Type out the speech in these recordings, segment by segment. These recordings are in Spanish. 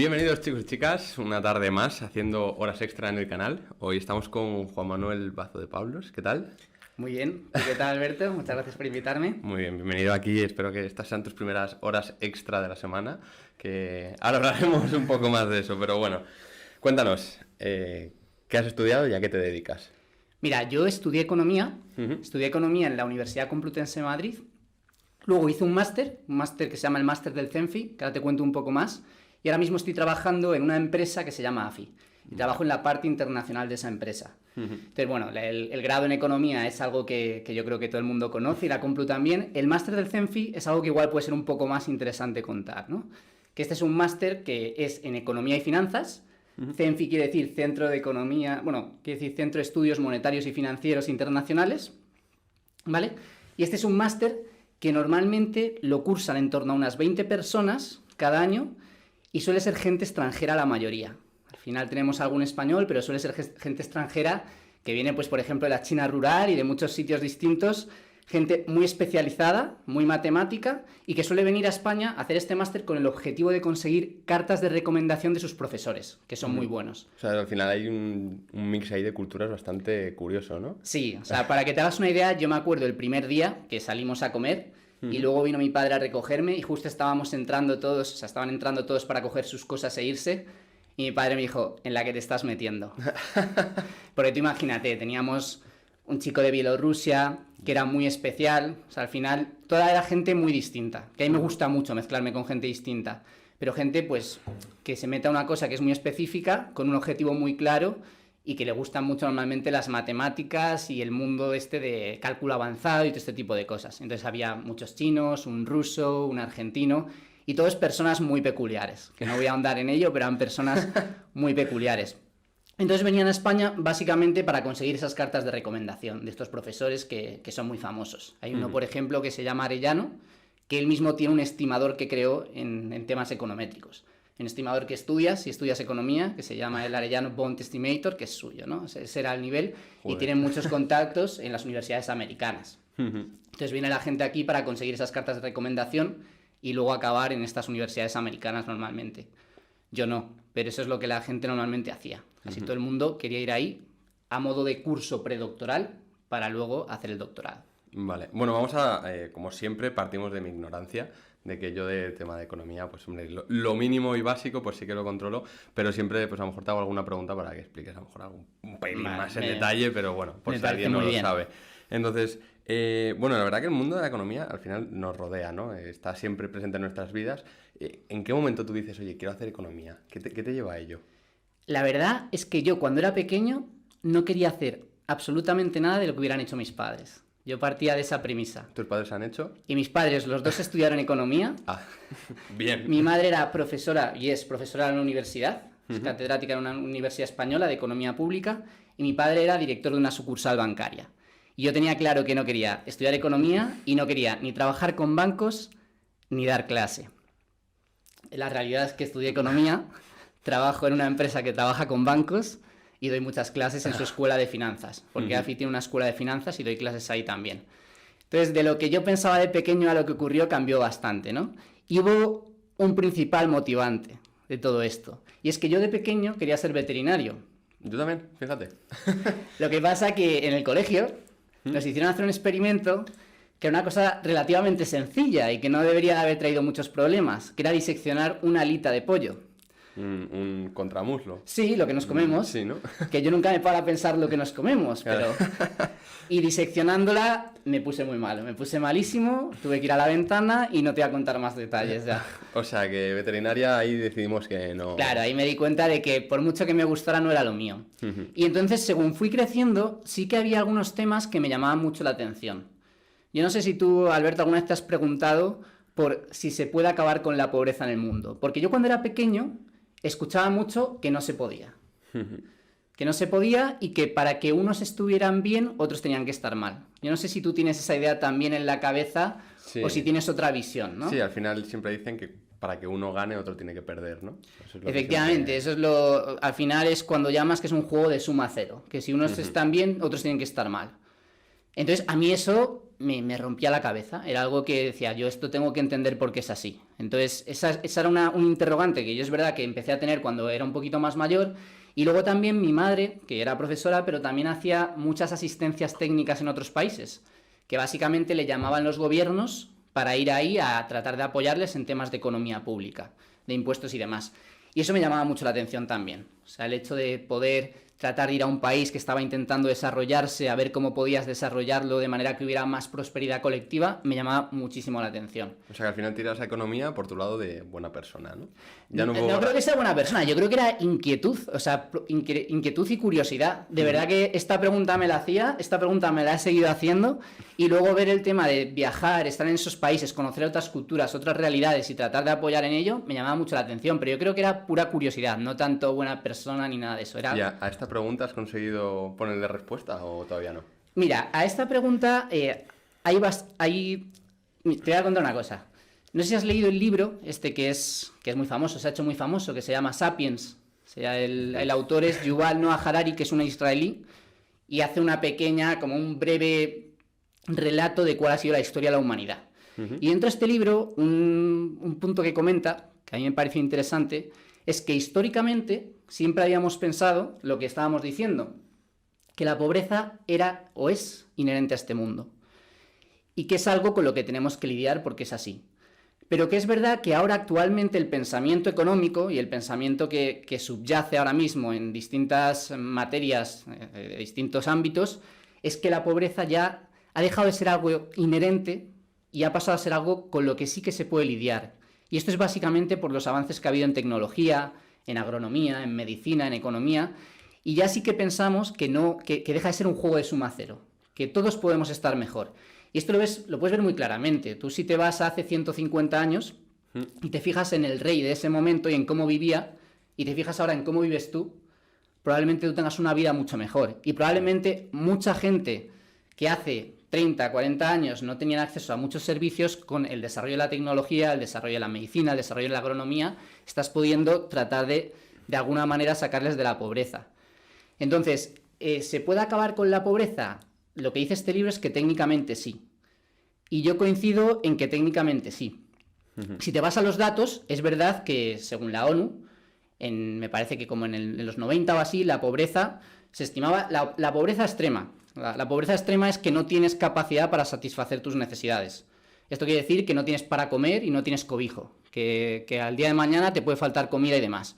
Bienvenidos chicos y chicas, una tarde más haciendo horas extra en el canal. Hoy estamos con Juan Manuel Bazo de Pablos, ¿qué tal? Muy bien, ¿y qué tal Alberto? Muchas gracias por invitarme. Muy bien, bienvenido aquí, espero que estas sean tus primeras horas extra de la semana, que ahora hablaremos un poco más de eso, pero bueno, cuéntanos, ¿qué has estudiado y a qué te dedicas? Mira, yo estudié economía en la Universidad Complutense de Madrid, luego hice un máster que se llama el máster del CENFI, que ahora te cuento un poco más, y ahora mismo estoy trabajando en una empresa que se llama AFI, y trabajo en la parte internacional de esa empresa. Entonces, bueno, el grado en economía es algo que yo creo que todo el mundo conoce, y la Complu también. El máster del CENFI es algo que igual puede ser un poco más interesante contar, ¿no? Que este es un máster que es en economía y finanzas. CENFI quiere decir Centro de Economía, bueno, quiere decir Centro de Estudios Monetarios y Financieros Internacionales, ¿vale? Y este es un máster que normalmente lo cursan en torno a unas 20 personas cada año y suele ser gente extranjera la mayoría. Al final tenemos algún español, pero suele ser gente extranjera que viene, pues, por ejemplo, de la China rural y de muchos sitios distintos, gente muy especializada, muy matemática, y que suele venir a España a hacer este máster con el objetivo de conseguir cartas de recomendación de sus profesores, que son muy buenos. O sea, al final hay un mix ahí de culturas bastante curioso, ¿no? Sí, o sea, para que te hagas una idea, yo me acuerdo el primer día que salimos a comer y luego vino mi padre a recogerme y justo estábamos entrando todos, o sea, estaban entrando todos para coger sus cosas e irse, y mi padre me dijo, en la que te estás metiendo. Porque tú imagínate, teníamos un chico de Bielorrusia que era muy especial, o sea, al final toda era gente muy distinta, que a mí me gusta mucho mezclarme con gente distinta, pero gente pues que se meta a una cosa que es muy específica, con un objetivo muy claro y que le gustan mucho normalmente las matemáticas y el mundo este de cálculo avanzado y todo este tipo de cosas. Entonces había muchos chinos, un ruso, un argentino y todas personas muy peculiares, que no voy a ahondar en ello, pero eran personas muy peculiares. Entonces venían a España básicamente para conseguir esas cartas de recomendación de estos profesores que son muy famosos. Hay uno, por ejemplo, que se llama Arellano, que él mismo tiene un estimador que creó en temas econométricos. Un estimador que estudias, si estudias economía, que se llama el Arellano Bond Estimator, que es suyo, ¿no? Ese era el nivel. Joder. Y tienen muchos contactos en las universidades americanas. Entonces viene la gente aquí para conseguir esas cartas de recomendación y luego acabar en estas universidades americanas normalmente. Yo no, pero eso es lo que la gente normalmente hacía. Casi todo el mundo quería ir ahí a modo de curso predoctoral para luego hacer el doctorado. Vale, bueno, vamos a, como siempre, partimos de mi ignorancia, de que yo del tema de economía, pues hombre, lo mínimo y básico, pues sí que lo controlo, pero siempre, pues a lo mejor te hago alguna pregunta para que expliques a lo mejor un pelín más en detalle, pero bueno, por si alguien no lo sabe. Entonces, bueno, la verdad que el mundo de la economía al final nos rodea, ¿no? Está siempre presente en nuestras vidas. ¿En qué momento tú dices, oye, quiero hacer economía? ¿Qué te lleva a ello? La verdad es que yo cuando era pequeño no quería hacer absolutamente nada de lo que hubieran hecho mis padres. Yo partía de esa premisa. ¿Tus padres han hecho? Y mis padres, los dos estudiaron economía. Ah, bien. Mi madre era profesora y es profesora en una universidad, es catedrática en una universidad española de economía pública, y mi padre era director de una sucursal bancaria. Y yo tenía claro que no quería estudiar economía y no quería ni trabajar con bancos ni dar clase. La realidad es que estudié economía, trabajo en una empresa que trabaja con bancos y doy muchas clases en su escuela de finanzas, porque AFI tiene una escuela de finanzas y doy clases ahí también. Entonces, de lo que yo pensaba de pequeño a lo que ocurrió cambió bastante, ¿no? Y hubo un principal motivante de todo esto, y es que yo de pequeño quería ser veterinario. Yo también, fíjate. Lo que pasa que en el colegio nos hicieron hacer un experimento que era una cosa relativamente sencilla y que no debería haber traído muchos problemas, que era diseccionar una alita de pollo. Un contramuslo. Sí, lo que nos comemos. Sí, ¿no? Que yo nunca me paro a pensar lo que nos comemos, pero... Y diseccionándola me puse muy mal, me puse malísimo, tuve que ir a la ventana y no te voy a contar más detalles ya. O sea, que veterinaria ahí decidimos que no... Claro, ahí me di cuenta de que por mucho que me gustara no era lo mío. Y entonces, según fui creciendo, sí que había algunos temas que me llamaban mucho la atención. Yo no sé si tú, Alberto, alguna vez te has preguntado por si se puede acabar con la pobreza en el mundo. Porque yo cuando era pequeño escuchaba mucho que no se podía. Que no se podía y que para que unos estuvieran bien, otros tenían que estar mal. Yo no sé si tú tienes esa idea también en la cabeza o si tienes otra visión, ¿no? Sí, al final siempre dicen que para que uno gane, otro tiene que perder, ¿no? Eso es efectivamente, eso es lo... Al final es cuando llamas que es un juego de suma cero. Que si unos están bien, otros tienen que estar mal. Entonces, a mí eso me rompía la cabeza. Era algo que decía, yo esto tengo que entender por qué es así. Entonces, esa era un interrogante que yo es verdad que empecé a tener cuando era un poquito más mayor. Y luego también mi madre, que era profesora, pero también hacía muchas asistencias técnicas en otros países, que básicamente le llamaban los gobiernos para ir ahí a tratar de apoyarles en temas de economía pública, de impuestos y demás. Y eso me llamaba mucho la atención también. O sea, el hecho de poder tratar de ir a un país que estaba intentando desarrollarse, a ver cómo podías desarrollarlo de manera que hubiera más prosperidad colectiva, me llamaba muchísimo la atención. O sea que al final tiras a economía por tu lado de buena persona, ¿no? Ya No creo que sea buena persona, yo creo que era inquietud, o sea, inquietud y curiosidad. De verdad que esta pregunta me la hacía, esta pregunta me la he seguido haciendo, y luego ver el tema de viajar, estar en esos países, conocer otras culturas, otras realidades y tratar de apoyar en ello, me llamaba mucho la atención, pero yo creo que era pura curiosidad, no tanto buena persona ni nada de eso. Era... Ya, ¿a esta pregunta has conseguido ponerle respuesta o todavía no? Mira, a esta pregunta te voy a contar una cosa. No sé si has leído el libro que es muy famoso, se ha hecho muy famoso, que se llama Sapiens. O sea, el autor es Yuval Noah Harari, que es un israelí, y hace una pequeña, como un breve relato de cuál ha sido la historia de la humanidad. Y dentro de este libro, un punto que comenta, que a mí me pareció interesante, es que históricamente siempre habíamos pensado lo que estábamos diciendo, que la pobreza era o es inherente a este mundo, y que es algo con lo que tenemos que lidiar porque es así. Pero que es verdad que ahora actualmente el pensamiento económico y el pensamiento que subyace ahora mismo en distintas materias, de distintos ámbitos, es que la pobreza ya ha dejado de ser algo inherente y ha pasado a ser algo con lo que sí que se puede lidiar. Y esto es básicamente por los avances que ha habido en tecnología, en agronomía, en medicina, en economía, y ya sí que pensamos que deja de ser un juego de suma cero, que todos podemos estar mejor. Y esto lo puedes ver muy claramente. Tú si te vas a hace 150 años y te fijas en el rey de ese momento y en cómo vivía, y te fijas ahora en cómo vives tú, probablemente tú tengas una vida mucho mejor. Y probablemente mucha gente que hace 30, 40 años no tenían acceso a muchos servicios, con el desarrollo de la tecnología, el desarrollo de la medicina, el desarrollo de la agronomía, estás pudiendo tratar de alguna manera sacarles de la pobreza. Entonces, ¿se puede acabar con la pobreza? Lo que dice este libro es que técnicamente sí. Y yo coincido en que técnicamente sí. Si te vas a los datos, es verdad que según la ONU, me parece que como en los 90 o así, la pobreza se estimaba, la pobreza extrema. La pobreza extrema es que no tienes capacidad para satisfacer tus necesidades. Esto quiere decir que no tienes para comer y no tienes cobijo, que al día de mañana te puede faltar comida y demás.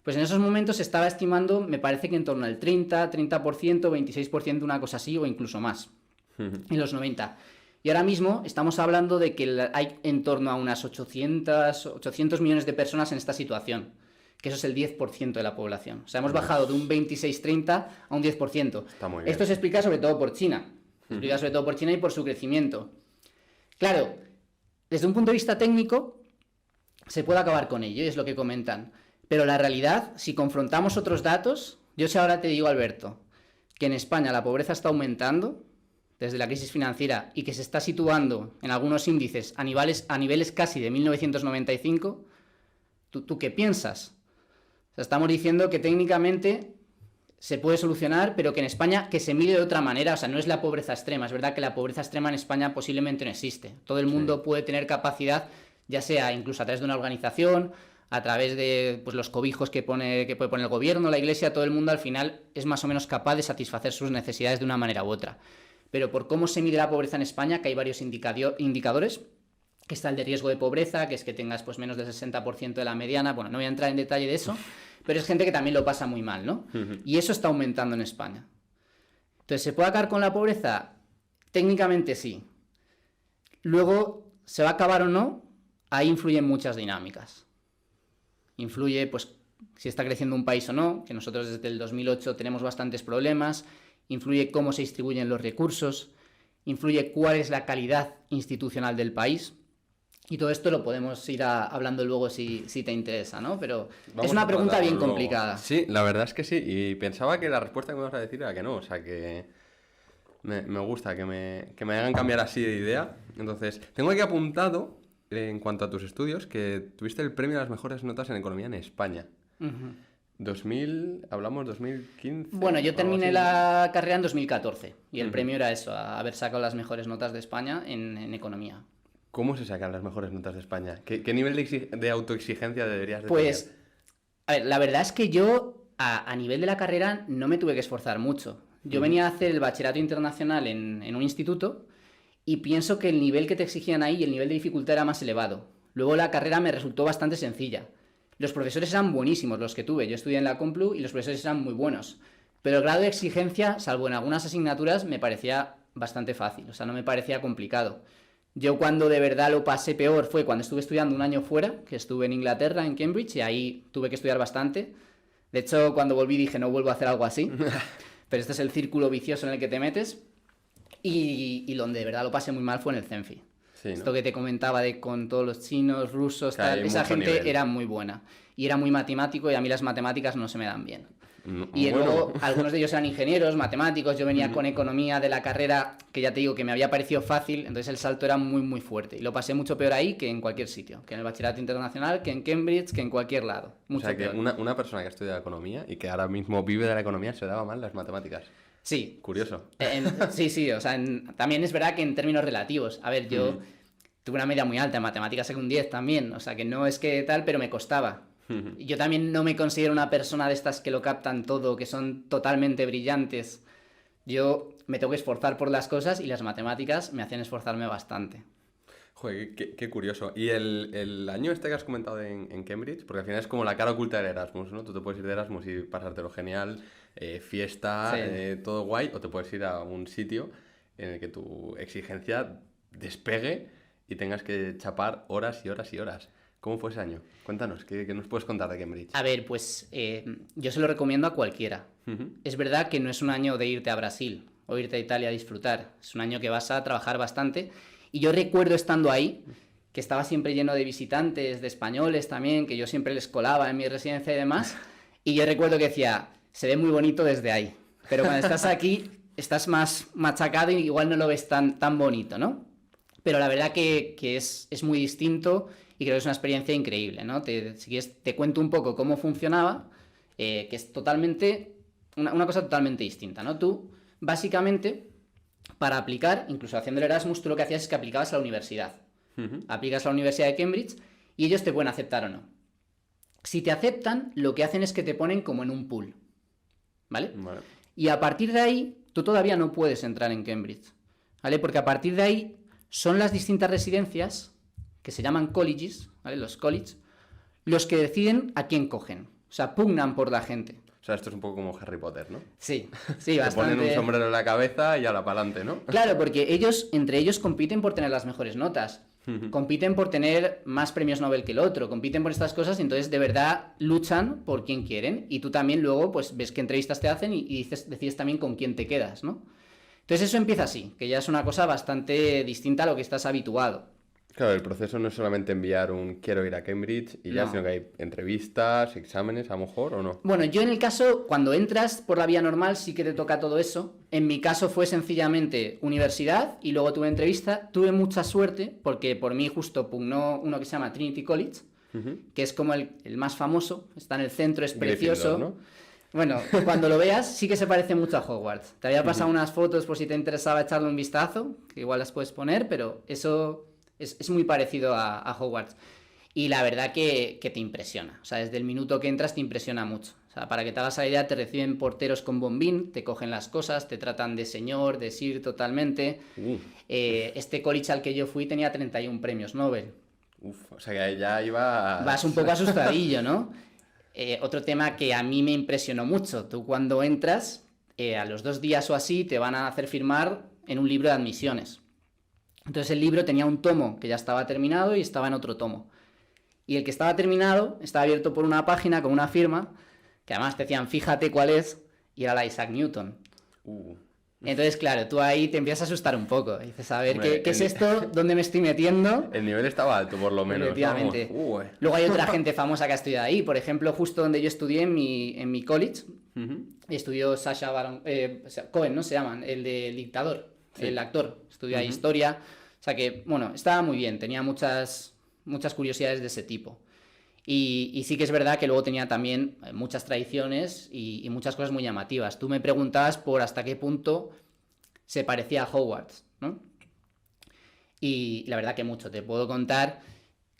Pues en esos momentos se estaba estimando, me parece que en torno al 30%, 26%, una cosa así, o incluso más, en los 90. Y ahora mismo estamos hablando de que hay en torno a unas 800 millones de personas en esta situación, que eso es el 10% de la población. O sea, hemos bajado de un 26-30 a un 10%. Está muy bien. Esto se explica sobre todo por China. Se explica sobre todo por China y por su crecimiento. Claro, desde un punto de vista técnico, se puede acabar con ello, y es lo que comentan. Pero la realidad, si confrontamos otros datos, yo sé ahora te digo, Alberto, que en España la pobreza está aumentando desde la crisis financiera y que se está situando en algunos índices a niveles casi de 1995, ¿tú qué piensas? O sea, estamos diciendo que técnicamente se puede solucionar, pero que en España que se mide de otra manera. O sea, no es la pobreza extrema. Es verdad que la pobreza extrema en España posiblemente no existe. Todo el mundo puede tener capacidad, ya sea incluso a través de una organización, a través de los cobijos que puede poner el gobierno, la iglesia, todo el mundo al final es más o menos capaz de satisfacer sus necesidades de una manera u otra. Pero por cómo se mide la pobreza en España, que hay varios indicadores, que está el de riesgo de pobreza, que es que tengas menos del 60% de la mediana. Bueno, no voy a entrar en detalle de eso, pero es gente que también lo pasa muy mal, ¿no? Y eso está aumentando en España. Entonces, ¿se puede acabar con la pobreza? Técnicamente sí. Luego, ¿se va a acabar o no? Ahí influyen muchas dinámicas. Influye, si está creciendo un país o no, que nosotros desde el 2008 tenemos bastantes problemas. Influye cómo se distribuyen los recursos. Influye cuál es la calidad institucional del país. Y todo esto lo podemos ir hablando luego si te interesa, ¿no? Pero es una pregunta bien complicada. Sí, la verdad es que sí. Y pensaba que la respuesta que me vas a decir era que no. O sea, que me gusta que me hagan cambiar así de idea. Entonces, tengo aquí apuntado, en cuanto a tus estudios, que tuviste el premio a las mejores notas en economía en España. Hablamos 2015. Bueno, yo o algo terminé así, ¿no? la carrera en 2014 y el Ujú. premio era eso, a haber sacado las mejores notas de España en economía. ¿Cómo se sacan las mejores notas de España? ¿Qué nivel de autoexigencia deberías de tener? Pues, a ver, la verdad es que yo a nivel de la carrera no me tuve que esforzar mucho. Yo Ujú. venía a hacer el bachillerato internacional en un instituto y pienso que el nivel que te exigían ahí y el nivel de dificultad era más elevado. Luego la carrera me resultó bastante sencilla. Los profesores eran buenísimos, los que tuve. Yo estudié en la Complu y los profesores eran muy buenos. Pero el grado de exigencia, salvo en algunas asignaturas, me parecía bastante fácil. O sea, no me parecía complicado. Yo cuando de verdad lo pasé peor fue cuando estuve estudiando un año fuera, que estuve en Inglaterra, en Cambridge, y ahí tuve que estudiar bastante. De hecho, cuando volví dije, no vuelvo a hacer algo así. Pero este es el círculo vicioso en el que te metes. Y donde de verdad lo pasé muy mal fue en el CENFI. Sí, ¿no? Esto que te comentaba de con todos los chinos, rusos, Que hay tal, esa mucho gente nivel. era muy buena. Y era muy matemático y a mí las matemáticas no se me dan bien. Y Bueno. luego algunos de ellos eran ingenieros, matemáticos, yo venía con economía de la carrera, que ya te digo que me había parecido fácil, entonces el salto era muy muy fuerte. Y lo pasé mucho peor ahí que en cualquier sitio, que en el bachillerato internacional, que en Cambridge, que en cualquier lado. O Mucho sea, que peor. una persona que estudia economía y que ahora mismo vive de la economía se daba mal las matemáticas. Sí, Curioso. sí, o sea, también es verdad que en términos relativos. A ver, yo tuve una media muy alta, en matemáticas saqué un 10 también, o sea que no es que tal, pero me costaba. Yo también no me considero una persona de estas que lo captan todo, que son totalmente brillantes. Yo me tengo que esforzar por las cosas y las matemáticas me hacen esforzarme bastante. Joder, qué curioso. ¿Y el año este que has comentado en Cambridge? Porque al final es como la cara oculta del Erasmus, ¿no? Tú te puedes ir de Erasmus y pasártelo genial, fiesta, Sí. todo guay, o te puedes ir a un sitio en el que tu exigencia despegue y tengas que chapar horas y horas y horas. ¿Cómo fue ese año? Cuéntanos, ¿qué nos puedes contar de Cambridge? A ver, pues yo se lo recomiendo a cualquiera. Ujú. Es verdad que no es un año de irte a Brasil o irte a Italia a disfrutar. Es un año que vas a trabajar bastante. Y yo recuerdo estando ahí, que estaba siempre lleno de visitantes, de españoles también, que yo siempre les colaba en mi residencia y demás. Y yo recuerdo que decía, se ve muy bonito desde ahí. Pero cuando estás aquí, estás más machacado y igual no lo ves tan bonito, ¿no? Pero la verdad que es muy distinto y creo que es una experiencia increíble, ¿no? Si quieres, te cuento un poco cómo funcionaba, que es totalmente, una cosa totalmente distinta, ¿no? Tú, básicamente, para aplicar, incluso haciendo el Erasmus, tú lo que hacías es que aplicabas a la universidad. Aplicas a la Universidad de Cambridge y ellos te pueden aceptar o no. Si te aceptan, lo que hacen es que te ponen como en un pool, ¿vale? Vale. Y a partir de ahí, tú todavía no puedes entrar en Cambridge, ¿vale? Porque a partir de ahí son las distintas residencias, que se llaman colleges, ¿vale? Los colleges, los que deciden a quién cogen. O sea, pugnan por la gente. O sea, esto es un poco como Harry Potter, ¿no? Sí, Te ponen un bastante. sombrero en la cabeza y a la pa'lante, ¿no? Claro, porque ellos, entre ellos, compiten por tener las mejores notas. Compiten por tener más premios Nobel que el otro, compiten por estas cosas y entonces de verdad luchan por quien quieren y tú también luego pues ves qué entrevistas te hacen y decides también con quién te quedas, ¿no? Entonces eso empieza así, que ya es una cosa bastante distinta a lo que estás habituado. Claro, el proceso no es solamente enviar un quiero ir a Cambridge y ya, No. sino que hay entrevistas, exámenes, a lo mejor, ¿o no? Bueno, yo en el caso, cuando entras por la vía normal, sí que te toca todo eso. En mi caso fue sencillamente universidad y luego tuve entrevista. Tuve mucha suerte porque por mí justo pugnó uno que se llama Trinity College, que es como el más famoso, está en el centro, es precioso. Gryffindor, ¿no? Bueno, cuando lo veas sí que se parece mucho a Hogwarts. Te había pasado unas fotos por si te interesaba echarle un vistazo, que igual las puedes poner, pero eso es muy parecido a Hogwarts. Y la verdad que te impresiona. O sea, desde el minuto que entras te impresiona mucho. O sea, para que te hagas la idea, te reciben porteros con bombín, te cogen las cosas, te tratan de señor, de sir totalmente. Este college al que yo fui tenía 31 premios Nobel. O sea que ya iba... Vas un poco asustadillo, ¿no? Otro tema que a mí me impresionó mucho. Tú cuando entras, a los 2 días o así, te van a hacer firmar en un libro de admisiones. Entonces el libro tenía un tomo que ya estaba terminado y estaba en otro tomo. Y el que estaba terminado estaba abierto por una página con una firma, que además te decían, fíjate cuál es, y era la Isaac Newton. Entonces, claro, tú ahí te empiezas a asustar un poco. Y dices, a ver, Hombre, ¿qué es esto? ¿Dónde me estoy metiendo? El nivel estaba alto, por lo menos. Efectivamente. Vamos. Luego hay otra gente famosa que ha estudiado ahí. Por ejemplo, justo donde yo estudié en mi college, estudió Sacha Baron Cohen, ¿no? Se llaman, el del dictador, Sí. el actor. Estudió ahí historia. O sea que, bueno, estaba muy bien, tenía muchas curiosidades de ese tipo. Y sí que es verdad que luego tenía también muchas tradiciones y muchas cosas muy llamativas. Tú me preguntabas por hasta qué punto se parecía a Hogwarts, ¿no? Y la verdad que mucho. Te puedo contar,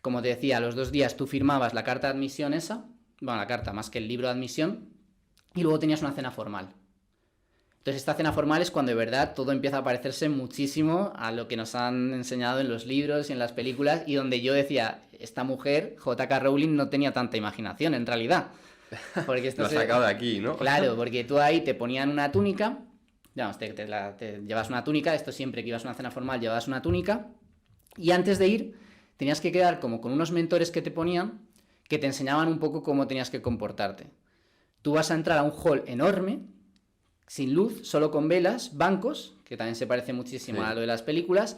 como te decía, a los 2 días tú firmabas la carta de admisión esa, bueno, la carta más que el libro de admisión, y luego tenías una cena formal. Entonces esta cena formal es cuando de verdad todo empieza a parecerse muchísimo a lo que nos han enseñado en los libros y en las películas, y donde yo decía, esta mujer, J.K. Rowling, no tenía tanta imaginación en realidad. Porque esto Lo has sacado de aquí, ¿no? Claro, porque tú ahí te ponían una túnica, digamos, te llevas una túnica, esto siempre que ibas a una cena formal llevabas una túnica, y antes de ir tenías que quedar como con unos mentores que te ponían, que te enseñaban un poco cómo tenías que comportarte. Tú vas a entrar a un hall enorme, sin luz, solo con velas, bancos, que también se parece muchísimo a lo de las películas.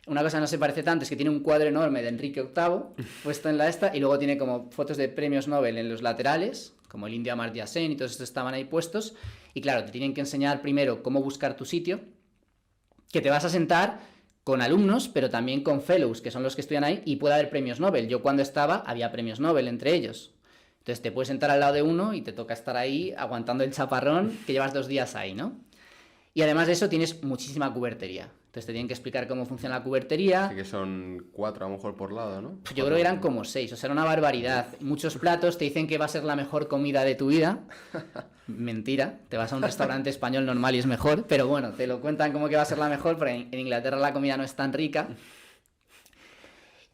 Una cosa que no se parece tanto es que tiene un cuadro enorme de Enrique VIII puesto en la esta, y luego tiene como fotos de premios Nobel en los laterales, como el indio Amartya Sen, y todos estos estaban ahí puestos. Y claro, te tienen que enseñar primero cómo buscar tu sitio, que te vas a sentar con alumnos, pero también con fellows, que son los que estudian ahí, y puede haber premios Nobel. Yo cuando estaba, había premios Nobel entre ellos. Entonces te puedes sentar al lado de uno y te toca estar ahí aguantando el chaparrón que llevas 2 días ahí, ¿no? Y además de eso tienes muchísima cubertería. Entonces te tienen que explicar cómo funciona la cubertería. Así que son 4 a lo mejor por lado, ¿no? Yo creo que eran como 6, o sea, era una barbaridad. Muchos platos, te dicen que va a ser la mejor comida de tu vida. Mentira, te vas a un restaurante español normal y es mejor, pero bueno, te lo cuentan como que va a ser la mejor, porque en Inglaterra la comida no es tan rica.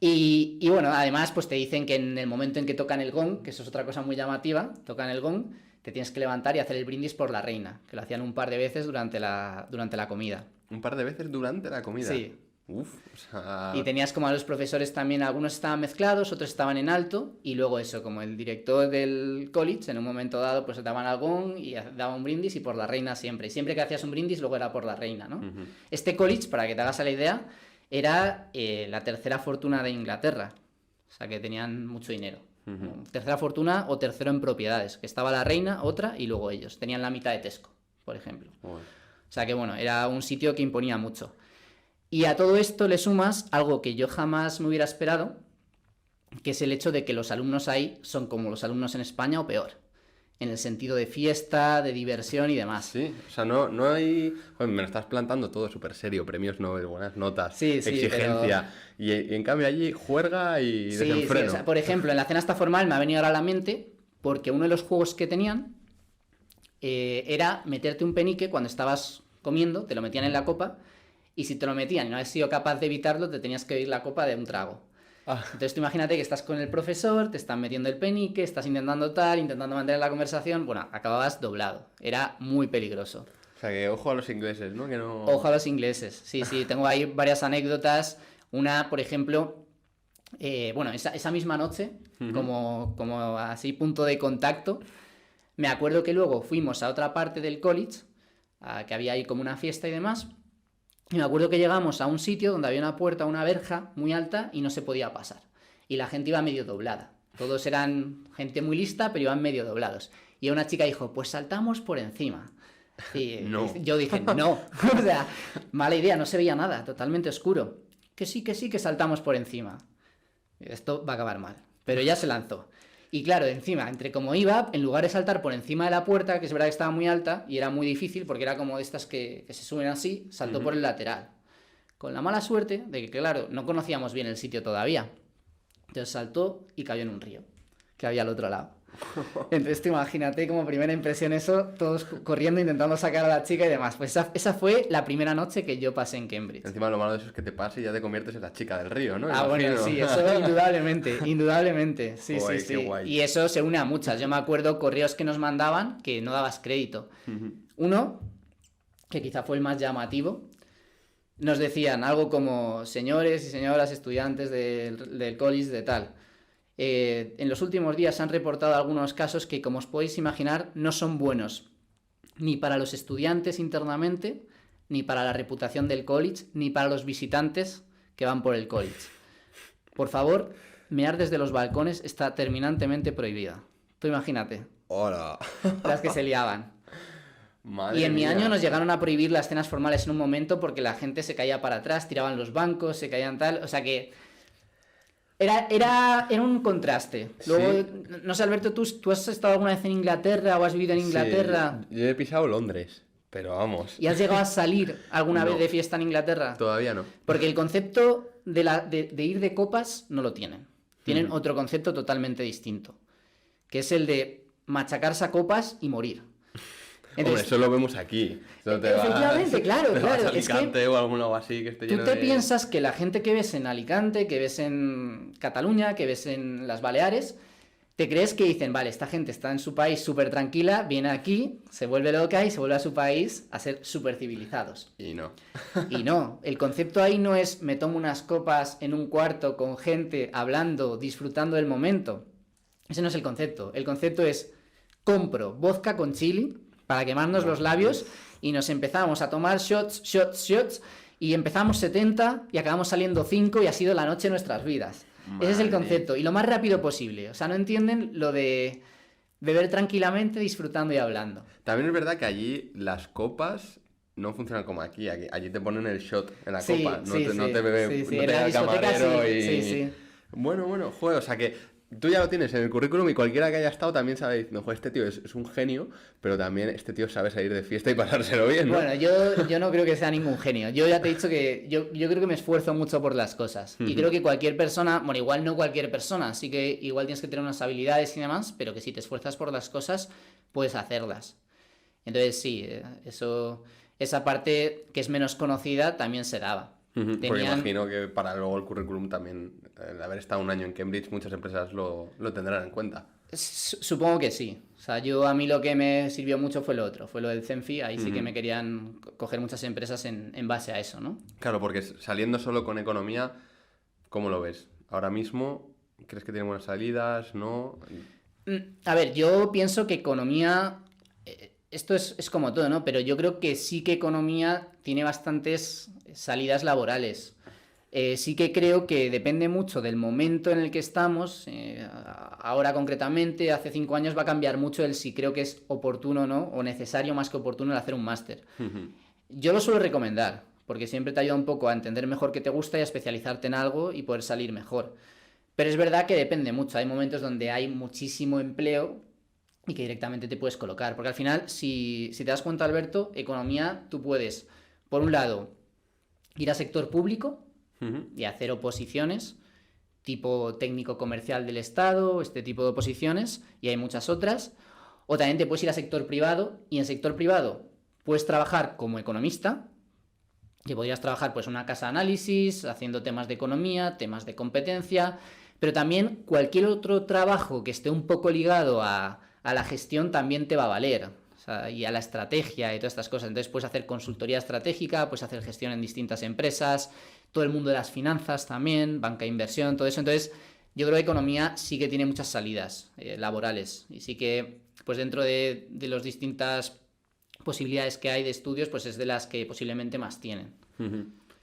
Y bueno, además pues te dicen que en el momento en que tocan el gong, que eso es otra cosa muy llamativa, tocan el gong, te tienes que levantar y hacer el brindis por la reina, que lo hacían un par de veces durante la comida. Un par de veces durante la comida. Sí. Uf, o sea... Y tenías como a los profesores también, algunos estaban mezclados, otros estaban en alto, y luego eso, como el director del college, en un momento dado, pues daban al gong y daba un brindis, y por la reina siempre. Y siempre que hacías un brindis, luego era por la reina, ¿no? Uh-huh. Este college, para que te hagas la idea, era la tercera fortuna de Inglaterra. O sea, que tenían mucho dinero. Uh-huh. Tercera fortuna o tercero en propiedades, que estaba la reina, otra, y luego ellos. Tenían la mitad de Tesco, por ejemplo. Bueno. O sea que bueno, era un sitio que imponía mucho. Y a todo esto le sumas algo que yo jamás me hubiera esperado, que es el hecho de que los alumnos ahí son como los alumnos en España o peor. En el sentido de fiesta, de diversión y demás. Sí, o sea, no hay... Joder, me lo estás plantando todo súper serio, premios Nobel, buenas notas, sí, exigencia, pero... y en cambio allí juerga y desenfreno. Sí, o sea, por ejemplo, en la cena esta formal me ha venido ahora a la mente porque uno de los juegos que tenían era meterte un penique cuando estabas comiendo, te lo metían en la copa, y si te lo metían y no habías sido capaz de evitarlo, te tenías que beber la copa de un trago. Entonces tú imagínate que estás con el profesor, te están metiendo el penique, estás intentando mantener la conversación, bueno, acababas doblado. Era muy peligroso. O sea que ojo a los ingleses, ¿no? Que no... Ojo a los ingleses, sí, tengo ahí varias anécdotas. Una, por ejemplo, bueno, esa misma noche, uh-huh, como así punto de contacto, me acuerdo que luego fuimos a otra parte del college, que había ahí como una fiesta y demás. Y me acuerdo que llegamos a un sitio donde había una puerta, una verja muy alta y no se podía pasar. Y la gente iba medio doblada. Todos eran gente muy lista, pero iban medio doblados. Y una chica dijo, pues saltamos por encima. Y no. Yo dije, no. O sea, mala idea, no se veía nada, totalmente oscuro. Que sí, que saltamos por encima. Esto va a acabar mal. Pero ya se lanzó. Y claro, encima, entre como iba, en lugar de saltar por encima de la puerta, que es verdad que estaba muy alta y era muy difícil porque era como de estas que se suben así, saltó por el lateral. Con la mala suerte de que, claro, no conocíamos bien el sitio todavía. Entonces saltó y cayó en un río que había al otro lado. Entonces tú imagínate como primera impresión eso, todos corriendo intentando sacar a la chica y demás. Pues esa fue la primera noche que yo pasé en Cambridge. Encima lo malo de eso es que te pase y ya te conviertes en la chica del río, ¿no? Bueno, sí, eso indudablemente. Sí, guay, sí. Guay. Y eso se une a muchas. Yo me acuerdo correos que nos mandaban que no dabas crédito. Uh-huh. Uno, que quizá fue el más llamativo, nos decían algo como, señores y señoras estudiantes del college de tal... en los últimos días se han reportado algunos casos que, como os podéis imaginar, no son buenos ni para los estudiantes internamente, ni para la reputación del college, ni para los visitantes que van por el college. Por favor, mear desde los balcones está terminantemente prohibida. Tú imagínate. ¡Hola! Las que se liaban. Madre y en mía. mi año nos llegaron a prohibir las cenas formales en un momento porque la gente se caía para atrás, tiraban los bancos, se caían tal... O sea que... Era un contraste. Luego, Sí. no sé, Alberto, ¿tú has estado alguna vez en Inglaterra o has vivido en Inglaterra Sí, yo he pisado Londres, pero vamos, y has llegado a salir alguna vez no, de fiesta en Inglaterra? todavía no. Porque el concepto de ir de copas no lo tienen. Tienen otro concepto totalmente distinto, que es el de machacarse a copas y morir. Hombre, Entonces, eso lo vemos aquí. Eso te vas- efectivamente, claro, te vas claro. a Es que Alicante o algún lado así que esté tú lleno te de... piensas que la gente que ves en Alicante, que ves en Cataluña, que ves en las Baleares, te crees que dicen, vale, esta gente está en su país súper tranquila, viene aquí, se vuelve loca y se vuelve a su país a ser súper civilizados. Y no. Y no, el concepto ahí no es me tomo unas copas en un cuarto con gente hablando, disfrutando del momento. Ese no es el concepto. El concepto es compro vodka con chili para quemarnos los labios y nos empezamos a tomar shots, shots, shots y empezamos 70 y acabamos saliendo 5 y ha sido la noche de nuestras vidas. Ese es el Madre. concepto y lo más rápido posible. O sea, no entienden lo de beber tranquilamente, disfrutando y hablando. También es verdad que allí las copas no funcionan como aquí. Allí te ponen el shot en la Sí, copa. No sí, te, no sí. te bebe, Sí, sí, no en te la da el discoteca camarero sí, y... sí, sí. Bueno, joder, o sea que tú ya lo tienes en el currículum y cualquiera que haya estado también sabe diciendo, joder, este tío es un genio, pero también este tío sabe salir de fiesta y pasárselo bien, ¿no? Bueno, yo no creo que sea ningún genio. Yo ya te he dicho que yo creo que me esfuerzo mucho por las cosas. Y creo que cualquier persona, bueno, igual no cualquier persona, así que igual tienes que tener unas habilidades y demás, pero que si te esfuerzas por las cosas, puedes hacerlas. Entonces sí, esa parte que es menos conocida también se daba. Porque Tenían- imagino que para luego el currículum también, el haber estado un año en Cambridge, muchas empresas lo tendrán en cuenta. Supongo que sí. O sea, a mí lo que me sirvió mucho fue lo otro, fue lo del CENFI, ahí sí que me querían coger muchas empresas en base a eso, ¿no? Claro, porque saliendo solo con economía, ¿cómo lo ves? Ahora mismo, ¿crees que tiene buenas salidas? ¿No? A ver, yo pienso que economía, esto es como todo, ¿no? Pero yo creo que sí que economía tiene bastantes salidas laborales. Sí que creo que depende mucho del momento en el que estamos. Ahora concretamente, hace 5 años va a cambiar mucho el si creo que es oportuno o no, o necesario más que oportuno el hacer un máster. Yo lo suelo recomendar, porque siempre te ayuda un poco a entender mejor qué te gusta y a especializarte en algo y poder salir mejor. Pero es verdad que depende mucho. Hay momentos donde hay muchísimo empleo y que directamente te puedes colocar. Porque al final, si te das cuenta, Alberto, economía, tú puedes, por un lado, ir a sector público y hacer oposiciones, tipo técnico comercial del Estado, este tipo de oposiciones, y hay muchas otras. O también te puedes ir a sector privado, y en sector privado puedes trabajar como economista, que podrías trabajar pues en una casa de análisis, haciendo temas de economía, temas de competencia, pero también cualquier otro trabajo que esté un poco ligado a la gestión también te va a valer. O sea, y a la estrategia y todas estas cosas. Entonces puedes hacer consultoría estratégica, puedes hacer gestión en distintas empresas, todo el mundo de las finanzas también, banca de inversión, todo eso. Entonces yo creo que economía sí que tiene muchas salidas laborales y sí que pues dentro de las distintas posibilidades que hay de estudios, pues es de las que posiblemente más tienen.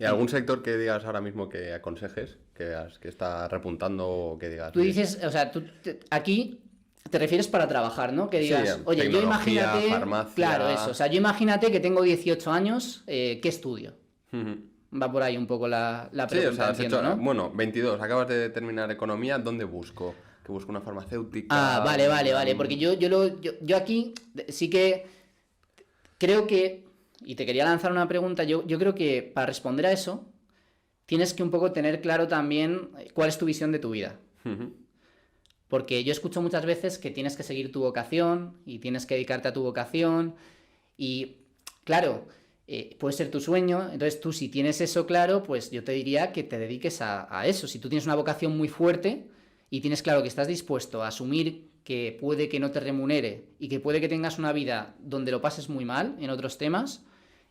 ¿Y algún sector que digas ahora mismo que aconsejes, que veas que está repuntando o que digas... Tú dices, o sea, aquí te refieres para trabajar, ¿no? Que digas, Sí, oye, yo tecnología, imagínate... farmacia. Claro, eso. O sea, yo imagínate que tengo 18 años, ¿qué estudio? Va por ahí un poco la Sí, o pregunta, sea, has entiendo, hecho, ¿no? bueno, 22, acabas de terminar economía, ¿dónde busco? ¿Que busco una farmacéutica? Ah, vale, porque yo aquí sí que creo que, y te quería lanzar una pregunta, yo creo que para responder a eso tienes que un poco tener claro también cuál es tu visión de tu vida. Porque yo escucho muchas veces que tienes que seguir tu vocación y tienes que dedicarte a tu vocación y, claro, puede ser tu sueño, entonces tú si tienes eso claro, pues yo te diría que te dediques a eso. Si tú tienes una vocación muy fuerte y tienes claro que estás dispuesto a asumir que puede que no te remunere y que puede que tengas una vida donde lo pases muy mal en otros temas,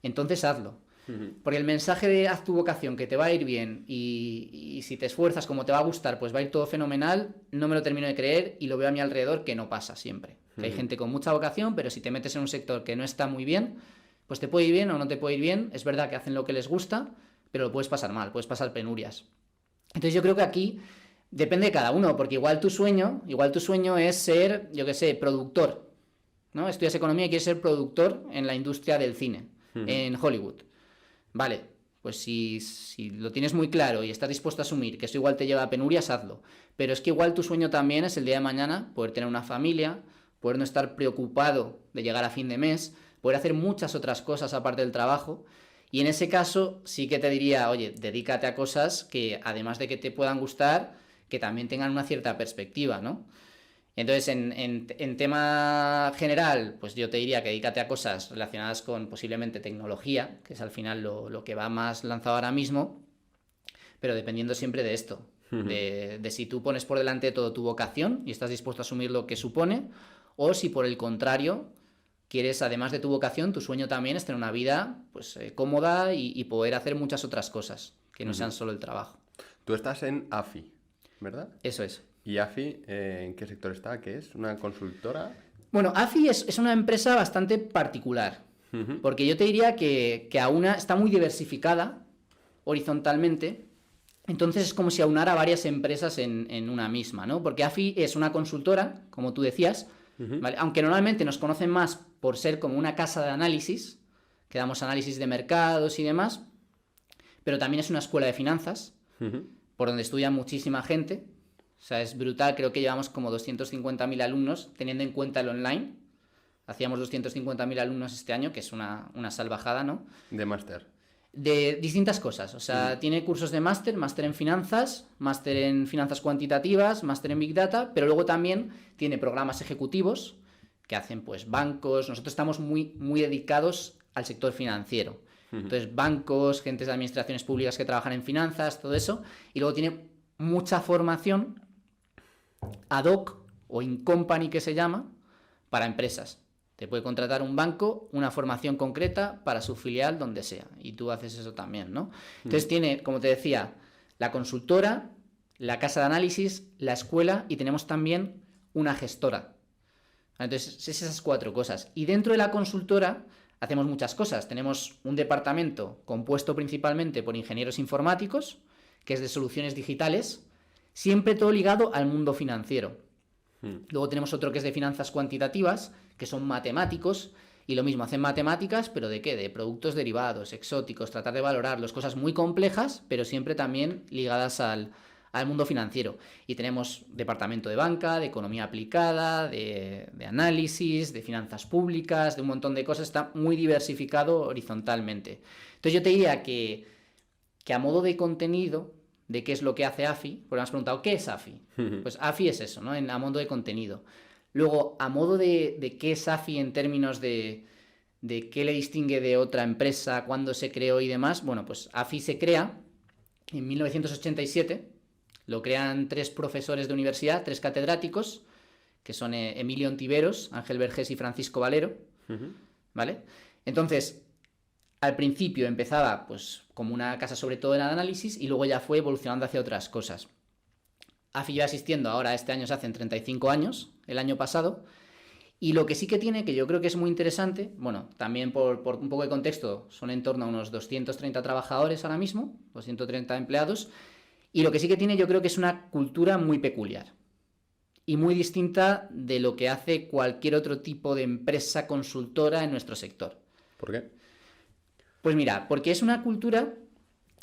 entonces hazlo. Porque el mensaje de haz tu vocación, que te va a ir bien y si te esfuerzas como te va a gustar, pues va a ir todo fenomenal, no me lo termino de creer y lo veo a mi alrededor que no pasa siempre. Que hay gente con mucha vocación, pero si te metes en un sector que no está muy bien, pues te puede ir bien o no te puede ir bien. Es verdad que hacen lo que les gusta, pero lo puedes pasar mal, puedes pasar penurias. Entonces yo creo que aquí depende de cada uno, porque igual tu sueño es ser, yo qué sé, productor, ¿no? Estudias economía y quieres ser productor en la industria del cine, en Hollywood. Vale, pues si lo tienes muy claro y estás dispuesto a asumir que eso igual te lleva a penurias, hazlo. Pero es que igual tu sueño también es el día de mañana poder tener una familia, poder no estar preocupado de llegar a fin de mes, poder hacer muchas otras cosas aparte del trabajo. Y en ese caso sí que te diría, oye, dedícate a cosas que además de que te puedan gustar, que también tengan una cierta perspectiva, ¿no? Entonces, en tema general, pues yo te diría que dedícate a cosas relacionadas con posiblemente tecnología, que es al final lo que va más lanzado ahora mismo, pero dependiendo siempre de esto, de si tú pones por delante todo tu vocación y estás dispuesto a asumir lo que supone, o si por el contrario quieres, además de tu vocación, tu sueño también es tener una vida pues cómoda y poder hacer muchas otras cosas, que no sean solo el trabajo. Tú estás en AFI, ¿verdad? Eso es. ¿Y AFI en qué sector está? ¿Qué es? ¿Una consultora? Bueno, AFI es una empresa bastante particular, porque yo te diría que está muy diversificada horizontalmente, entonces es como si aunara varias empresas en una misma, ¿no? Porque AFI es una consultora, como tú decías, ¿vale? Aunque normalmente nos conocen más por ser como una casa de análisis, que damos análisis de mercados y demás, pero también es una escuela de finanzas, por donde estudia muchísima gente. O sea, es brutal, creo que llevamos como 250.000 alumnos, teniendo en cuenta el online. Hacíamos 250.000 alumnos este año, que es una salvajada, ¿no? De máster. De distintas cosas, o sea, tiene cursos de máster en finanzas cuantitativas, máster en Big Data, pero luego también tiene programas ejecutivos que hacen pues bancos. Nosotros estamos muy, muy dedicados al sector financiero. Entonces, bancos, gentes de administraciones públicas que trabajan en finanzas, todo eso. Y luego tiene mucha formación ad hoc o in company, que se llama, para empresas. Te puede contratar un banco una formación concreta para su filial donde sea, y tú haces eso también, ¿no? Entonces tiene, como te decía, la consultora, la casa de análisis, la escuela, y tenemos también una gestora. Entonces es esas 4 cosas. Y dentro de la consultora hacemos muchas cosas. Tenemos un departamento compuesto principalmente por ingenieros informáticos, que es de soluciones digitales, siempre todo ligado al mundo financiero. Luego tenemos otro que es de finanzas cuantitativas, que son matemáticos, y lo mismo, hacen matemáticas, pero ¿de qué? De productos derivados, exóticos, tratar de valorarlos, cosas muy complejas, pero siempre también ligadas al mundo financiero. Y tenemos departamento de banca, de economía aplicada, de análisis, de finanzas públicas, de un montón de cosas. Está muy diversificado horizontalmente. Entonces yo te diría que a modo de contenido, de qué es lo que hace AFI, porque me has preguntado, ¿qué es AFI? Pues AFI es eso, ¿no? A modo de contenido. Luego, a modo de qué es AFI en términos de qué le distingue de otra empresa, cuándo se creó y demás, bueno, pues AFI se crea en 1987, lo crean 3 profesores de universidad, 3 catedráticos, que son Emilio Ontiveros, Ángel Vergés y Francisco Valero, ¿vale? Entonces, al principio empezaba pues como una casa sobre todo en análisis y luego ya fue evolucionando hacia otras cosas. AFI lleva asistiendo ahora, este año se hacen 35 años, el año pasado, y lo que sí que tiene, que yo creo que es muy interesante, bueno, también por un poco de contexto, son en torno a unos 230 trabajadores ahora mismo, 230 empleados, y lo que sí que tiene yo creo que es una cultura muy peculiar y muy distinta de lo que hace cualquier otro tipo de empresa consultora en nuestro sector. ¿Por qué? Pues mira, porque es una cultura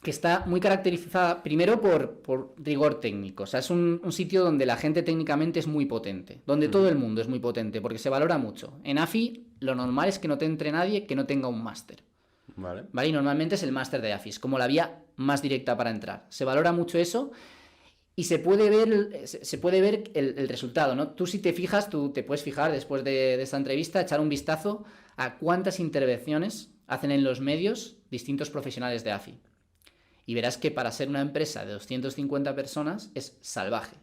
que está muy caracterizada primero por rigor técnico. O sea, es un sitio donde la gente técnicamente es muy potente, donde todo el mundo es muy potente, porque se valora mucho. En AFI lo normal es que no te entre nadie que no tenga un máster. Vale. Y normalmente es el máster de AFI, es como la vía más directa para entrar. Se valora mucho eso y se puede ver el resultado, ¿no? Tú si te fijas, tú te puedes fijar después de esta entrevista, echar un vistazo a cuántas intervenciones hacen en los medios distintos profesionales de AFI. Y verás que para ser una empresa de 250 personas es salvaje,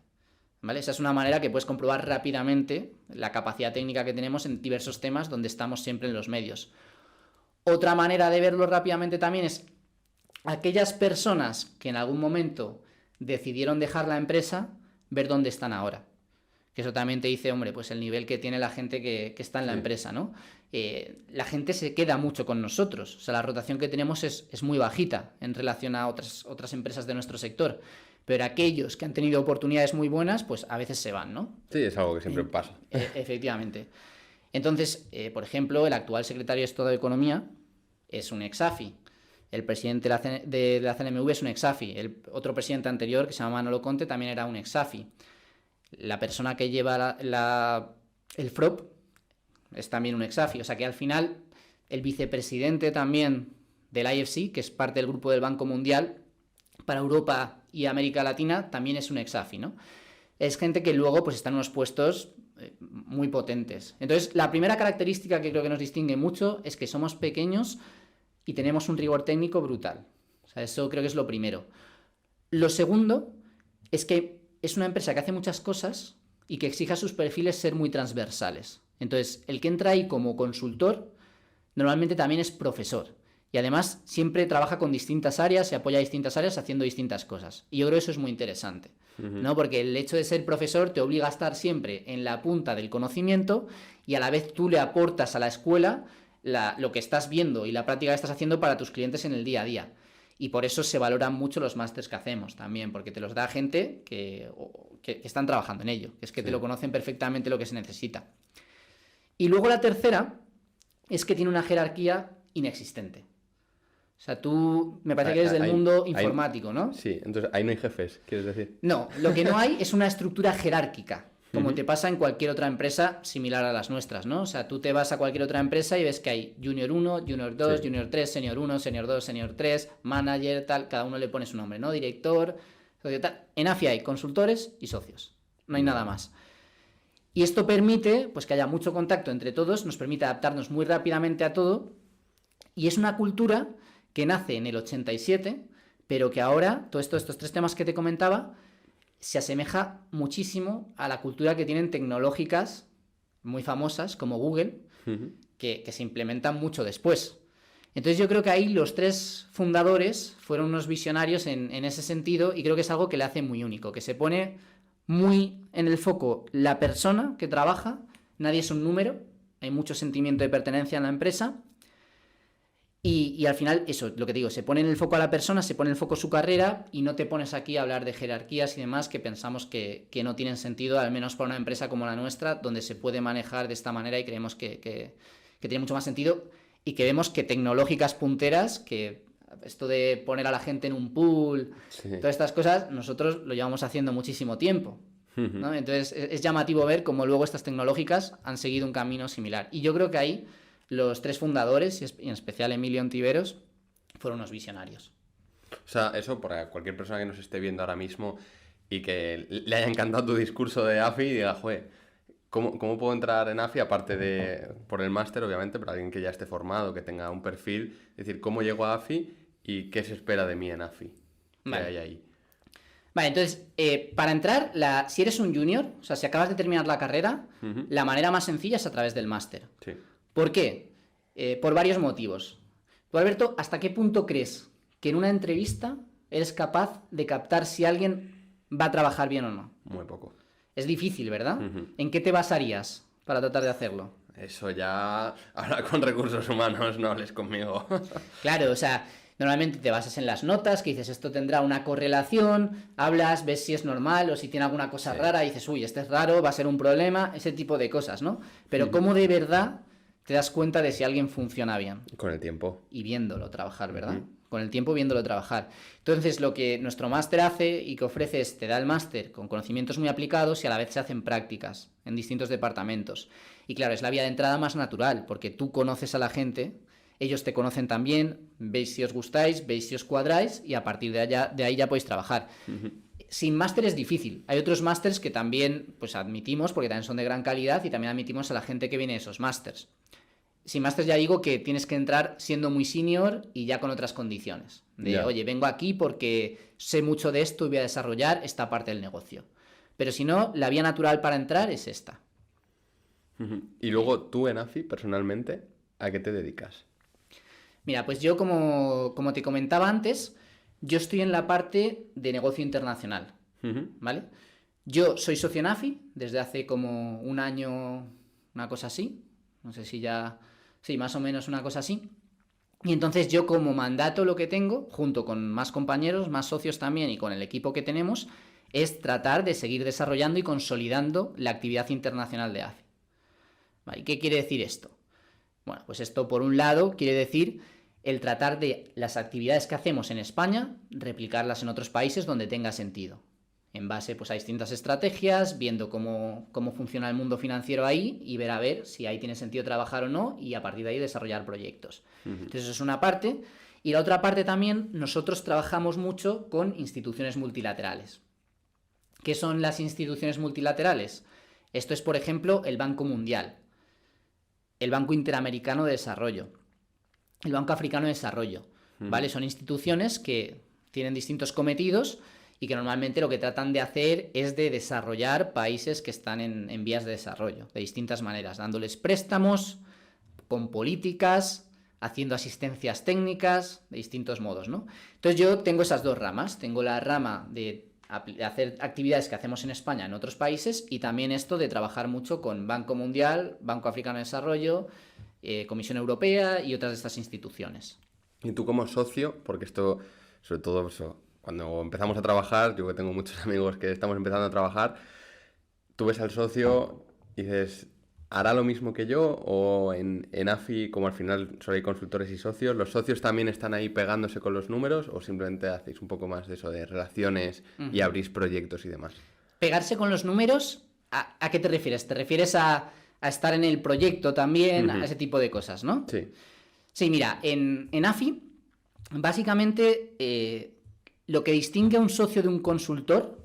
¿vale? Esa es una manera que puedes comprobar rápidamente la capacidad técnica que tenemos en diversos temas donde estamos siempre en los medios. Otra manera de verlo rápidamente también es aquellas personas que en algún momento decidieron dejar la empresa, ver dónde están ahora. Que eso también te dice, hombre, pues el nivel que tiene la gente que está en la empresa, ¿no? La gente se queda mucho con nosotros. O sea, la rotación que tenemos es muy bajita en relación a otras empresas de nuestro sector. Pero aquellos que han tenido oportunidades muy buenas, pues a veces se van, ¿no? Sí, es algo que siempre pasa. Efectivamente. Entonces, por ejemplo, el actual secretario de Estado de Economía es un ex-AFI. El presidente de la CNMV es un ex-AFI. El otro presidente anterior, que se llama Manolo Conte, también era un ex-AFI. La persona que lleva el FROP es también un ex-AFI. O sea que al final el vicepresidente también del IFC, que es parte del grupo del Banco Mundial, para Europa y América Latina, también es un ex-AFI, ¿no? Es gente que luego pues está en unos puestos muy potentes. Entonces, la primera característica que creo que nos distingue mucho es que somos pequeños y tenemos un rigor técnico brutal. O sea, eso creo que es lo primero. Lo segundo es que es una empresa que hace muchas cosas y que exige a sus perfiles ser muy transversales. Entonces, el que entra ahí como consultor normalmente también es profesor. Y además siempre trabaja con distintas áreas, se apoya a distintas áreas haciendo distintas cosas. Y yo creo que eso es muy interesante, ¿no? Porque el hecho de ser profesor te obliga a estar siempre en la punta del conocimiento y a la vez tú le aportas a la escuela lo que estás viendo y la práctica que estás haciendo para tus clientes en el día a día. Y por eso se valoran mucho los másters que hacemos también, porque te los da gente que están trabajando en ello, que es que te lo conocen perfectamente lo que se necesita. Y luego la tercera es que tiene una jerarquía inexistente. O sea, tú me parece que eres del mundo informático, ¿no? Sí, entonces ahí no hay jefes, ¿quieres decir? No, lo que no hay es una estructura jerárquica, como te pasa en cualquier otra empresa similar a las nuestras, ¿no? O sea, tú te vas a cualquier otra empresa y ves que hay Junior 1, Junior 2, Junior 3, Senior 1, Senior 2, Senior 3, Manager, tal, cada uno le pone su nombre, ¿no? Director, socio, tal. En AFI hay consultores y socios, no hay nada más. Y esto permite pues, que haya mucho contacto entre todos, nos permite adaptarnos muy rápidamente a todo, y es una cultura que nace en el 87, pero que ahora, todos estos tres temas que te comentaba, se asemeja muchísimo a la cultura que tienen tecnológicas muy famosas, como Google, que se implementan mucho después. Entonces yo creo que ahí los tres fundadores fueron unos visionarios en ese sentido, y creo que es algo que le hace muy único, que se pone muy en el foco la persona que trabaja, nadie es un número, hay mucho sentimiento de pertenencia en la empresa. Y al final, eso, lo que te digo, se pone en el foco a la persona, se pone en el foco su carrera y no te pones aquí a hablar de jerarquías y demás que pensamos que no tienen sentido, al menos para una empresa como la nuestra, donde se puede manejar de esta manera y creemos que tiene mucho más sentido y que vemos que tecnológicas punteras, que esto de poner a la gente en un pool, todas estas cosas, nosotros lo llevamos haciendo muchísimo tiempo, ¿no? Entonces es llamativo ver cómo luego estas tecnológicas han seguido un camino similar. Y yo creo que ahí los tres fundadores, y en especial Emilio Ontiveros, fueron unos visionarios. O sea, eso para cualquier persona que nos esté viendo ahora mismo y que le haya encantado tu discurso de AFI y diga, joder, ¿cómo puedo entrar en AFI? Aparte de por el máster, obviamente, pero alguien que ya esté formado, que tenga un perfil. Es decir, ¿cómo llego a AFI y qué se espera de mí en AFI? ¿Qué hay ahí? Vale, entonces, para entrar, si eres un junior, o sea, si acabas de terminar la carrera, la manera más sencilla es a través del máster. Sí. ¿Por qué? Por varios motivos. Tú, Alberto, ¿hasta qué punto crees que en una entrevista eres capaz de captar si alguien va a trabajar bien o no? Muy poco. Es difícil, ¿verdad? ¿En qué te basarías para tratar de hacerlo? Eso ya, ahora con recursos humanos no hables conmigo. Claro, o sea, normalmente te basas en las notas, que dices esto tendrá una correlación, hablas, ves si es normal o si tiene alguna cosa rara, y dices, uy, este es raro, va a ser un problema, ese tipo de cosas, ¿no? Pero ¿cómo de verdad te das cuenta de si alguien funciona bien? Con el tiempo. Y viéndolo trabajar, ¿verdad? Con el tiempo viéndolo trabajar. Entonces, lo que nuestro máster hace y que ofrece es, te da el máster con conocimientos muy aplicados y a la vez se hacen prácticas en distintos departamentos. Y claro, es la vía de entrada más natural, porque tú conoces a la gente, ellos te conocen también, veis si os gustáis, veis si os cuadráis y a partir de ahí ya podéis trabajar. Sin máster es difícil. Hay otros másters que también pues admitimos, porque también son de gran calidad y también admitimos a la gente que viene de esos másters. Sin máster ya digo que tienes que entrar siendo muy senior y ya con otras condiciones. Oye, vengo aquí porque sé mucho de esto y voy a desarrollar esta parte del negocio. Pero si no, la vía natural para entrar es esta. Y luego tú en AFI, personalmente, ¿a qué te dedicas? Mira, pues yo como te comentaba antes, yo estoy en la parte de negocio internacional, ¿vale? Yo soy socio en AFI desde hace como un año, una cosa así. No sé si ya... Sí, más o menos una cosa así. Y entonces yo como mandato lo que tengo, junto con más compañeros, más socios también y con el equipo que tenemos, es tratar de seguir desarrollando y consolidando la actividad internacional de AFI. ¿Vale? ¿Qué quiere decir esto? Bueno, pues esto por un lado quiere decir el tratar de las actividades que hacemos en España, replicarlas en otros países donde tenga sentido. En base pues, a distintas estrategias, viendo cómo funciona el mundo financiero ahí y ver a ver si ahí tiene sentido trabajar o no y a partir de ahí desarrollar proyectos. Entonces eso es una parte. Y la otra parte también, nosotros trabajamos mucho con instituciones multilaterales. ¿Qué son las instituciones multilaterales? Esto es, por ejemplo, el Banco Mundial, el Banco Interamericano de Desarrollo, el Banco Africano de Desarrollo, ¿vale? Son instituciones que tienen distintos cometidos y que normalmente lo que tratan de hacer es de desarrollar países que están en vías de desarrollo, de distintas maneras, dándoles préstamos, con políticas, haciendo asistencias técnicas, de distintos modos, ¿no? Entonces yo tengo esas dos ramas, tengo la rama de hacer actividades que hacemos en España en otros países y también esto de trabajar mucho con Banco Mundial, Banco Africano de Desarrollo, Comisión Europea y otras de estas instituciones. Y tú como socio, porque esto, sobre todo eso, cuando empezamos a trabajar, yo que tengo muchos amigos que estamos empezando a trabajar, tú ves al socio y dices, ¿hará lo mismo que yo? O en AFI, como al final solo hay consultores y socios, ¿los socios también están ahí pegándose con los números o simplemente hacéis un poco más de eso, de relaciones y abrís proyectos y demás? Pegarse con los números, ¿a qué te refieres? ¿Te refieres a estar en el proyecto también, a ese tipo de cosas, ¿no? Sí. Sí, mira, en AFI, básicamente, lo que distingue a un socio de un consultor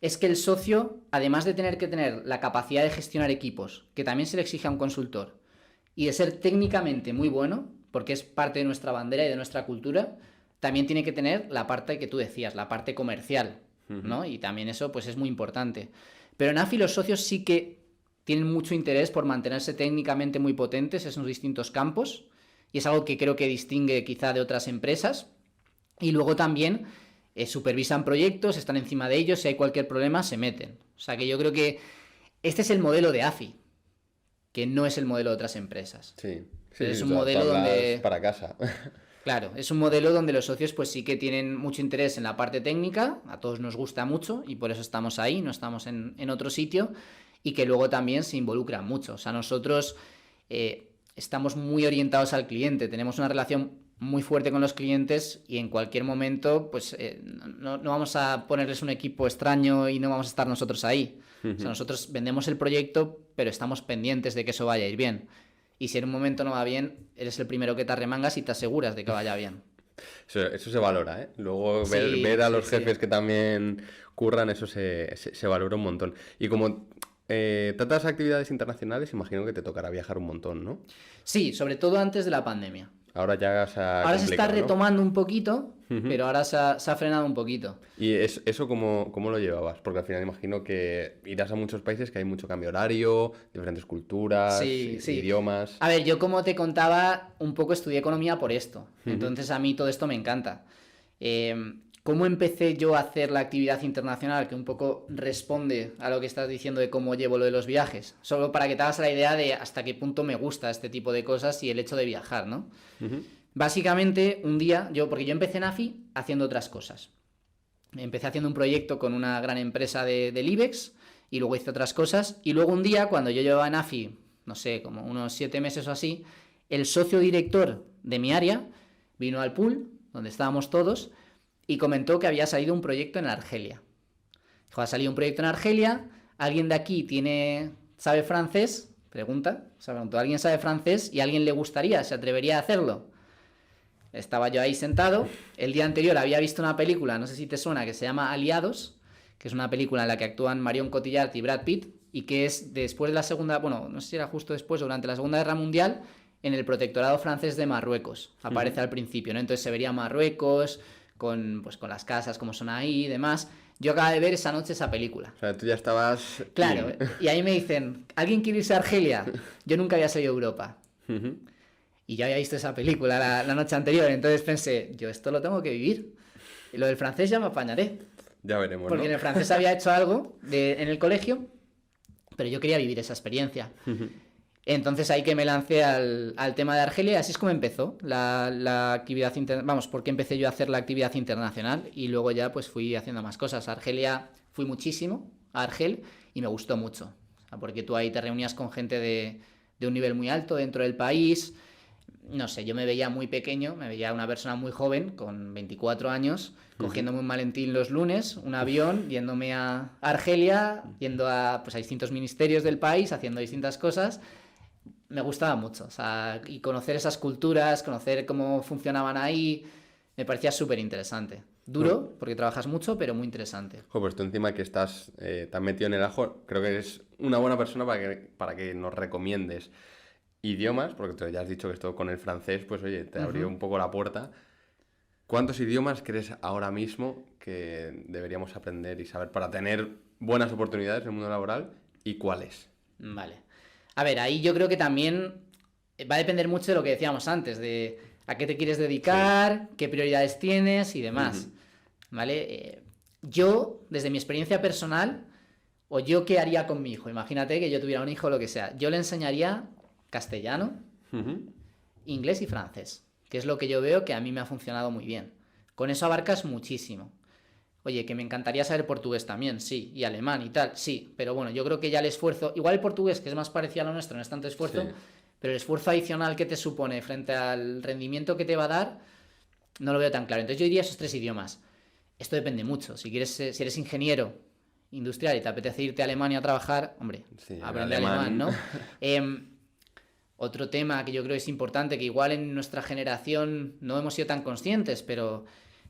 es que el socio, además de tener que tener la capacidad de gestionar equipos, que también se le exige a un consultor, y de ser técnicamente muy bueno, porque es parte de nuestra bandera y de nuestra cultura, también tiene que tener la parte que tú decías, la parte comercial, ¿no? Y también eso pues es muy importante. Pero en AFI los socios sí que tienen mucho interés por mantenerse técnicamente muy potentes en sus distintos campos, y es algo que creo que distingue quizá de otras empresas. Y luego también supervisan proyectos, están encima de ellos, si hay cualquier problema se meten. O sea que yo creo que este es el modelo de AFI, que no es el modelo de otras empresas. Sí, Es un modelo donde... para casa. Claro, es un modelo donde los socios pues sí que tienen mucho interés en la parte técnica, a todos nos gusta mucho y por eso estamos ahí, no estamos en otro sitio, y que luego también se involucran mucho. O sea, nosotros estamos muy orientados al cliente, tenemos una relación muy fuerte con los clientes y en cualquier momento pues no vamos a ponerles un equipo extraño y no vamos a estar nosotros ahí. O sea, nosotros vendemos el proyecto, pero estamos pendientes de que eso vaya a ir bien. Y si en un momento no va bien, eres el primero que te arremangas y te aseguras de que vaya bien. Eso se valora, ¿eh? Luego ver a los jefes que también curran, eso se valora un montón. Y como tratas actividades internacionales, imagino que te tocará viajar un montón, ¿no? Sí, sobre todo antes de la pandemia. Ahora ya ahora se está retomando, ¿no? Un poquito, pero ahora se ha frenado un poquito. ¿Y eso cómo lo llevabas? Porque al final imagino que irás a muchos países que hay mucho cambio horario, diferentes culturas, idiomas... A ver, yo como te contaba, un poco estudié economía por esto. Entonces a mí todo esto me encanta. ¿Cómo empecé yo a hacer la actividad internacional? Que un poco responde a lo que estás diciendo de cómo llevo lo de los viajes. Solo para que te hagas la idea de hasta qué punto me gusta este tipo de cosas y el hecho de viajar, ¿no? Básicamente, un día, porque yo empecé en AFI haciendo otras cosas. Empecé haciendo un proyecto con una gran empresa del IBEX y luego hice otras cosas. Y luego un día, cuando yo llevaba en AFI, no sé, como unos 7 meses o así, el socio director de mi área vino al pool, donde estábamos todos, y comentó que había salido un proyecto en Argelia. Dijo, ha salido un proyecto en Argelia, ¿alguien de aquí sabe francés? Preguntó, ¿alguien sabe francés y a alguien le gustaría, se atrevería a hacerlo? Estaba yo ahí sentado, el día anterior había visto una película, no sé si te suena, que se llama Aliados, que es una película en la que actúan Marion Cotillard y Brad Pitt, y que es después de la segunda, no sé si era justo después o durante la Segunda Guerra Mundial, en el protectorado francés de Marruecos. Aparece al principio, ¿no? Entonces se vería Marruecos... Con las casas, como son ahí y demás. Yo acabo de ver esa noche esa película. O sea, tú ya estabas... Claro, y ahí me dicen, ¿alguien quiere irse a Argelia? Yo nunca había salido de Europa. Y yo había visto esa película la noche anterior, entonces pensé, yo esto lo tengo que vivir. Y lo del francés ya me apañaré. Ya veremos, porque en el francés había hecho algo en el colegio, pero yo quería vivir esa experiencia. Entonces ahí que me lancé al tema de Argelia, así es como empezó la actividad internacional, porque empecé yo a hacer la actividad internacional y luego ya pues fui haciendo más cosas. A Argelia fui muchísimo, a Argel, y me gustó mucho, porque tú ahí te reunías con gente de un nivel muy alto dentro del país, no sé, yo me veía muy pequeño, me veía una persona muy joven, con 24 años, cogiéndome un Valentín los lunes, un avión, yéndome a Argelia, yendo pues, a distintos ministerios del país, haciendo distintas cosas. Me gustaba mucho, o sea, y conocer esas culturas, conocer cómo funcionaban ahí, me parecía súper interesante. Duro, porque trabajas mucho, pero muy interesante. Pues tú encima que estás tan metido en el ajo, creo que eres una buena persona para que nos recomiendes idiomas, porque tú ya has dicho que esto con el francés, pues oye, te abrió un poco la puerta. ¿Cuántos idiomas crees ahora mismo que deberíamos aprender y saber para tener buenas oportunidades en el mundo laboral y cuáles? Vale. A ver, ahí yo creo que también va a depender mucho de lo que decíamos antes, de a qué te quieres dedicar, qué prioridades tienes y demás. ¿Vale? Yo, desde mi experiencia personal, o yo qué haría con mi hijo, imagínate que yo tuviera un hijo o lo que sea, yo le enseñaría castellano, inglés y francés, que es lo que yo veo que a mí me ha funcionado muy bien. Con eso abarcas muchísimo. Oye, que me encantaría saber portugués también, sí, y alemán y tal, sí, pero bueno, yo creo que ya el esfuerzo, igual el portugués, que es más parecido a lo nuestro, no es tanto esfuerzo, pero el esfuerzo adicional que te supone frente al rendimiento que te va a dar, no lo veo tan claro. Entonces yo diría esos 3 idiomas. Esto depende mucho. Si eres ingeniero industrial y te apetece irte a Alemania a trabajar, hombre, aprende alemán, ¿no? Otro tema que yo creo es importante, que igual en nuestra generación no hemos sido tan conscientes, pero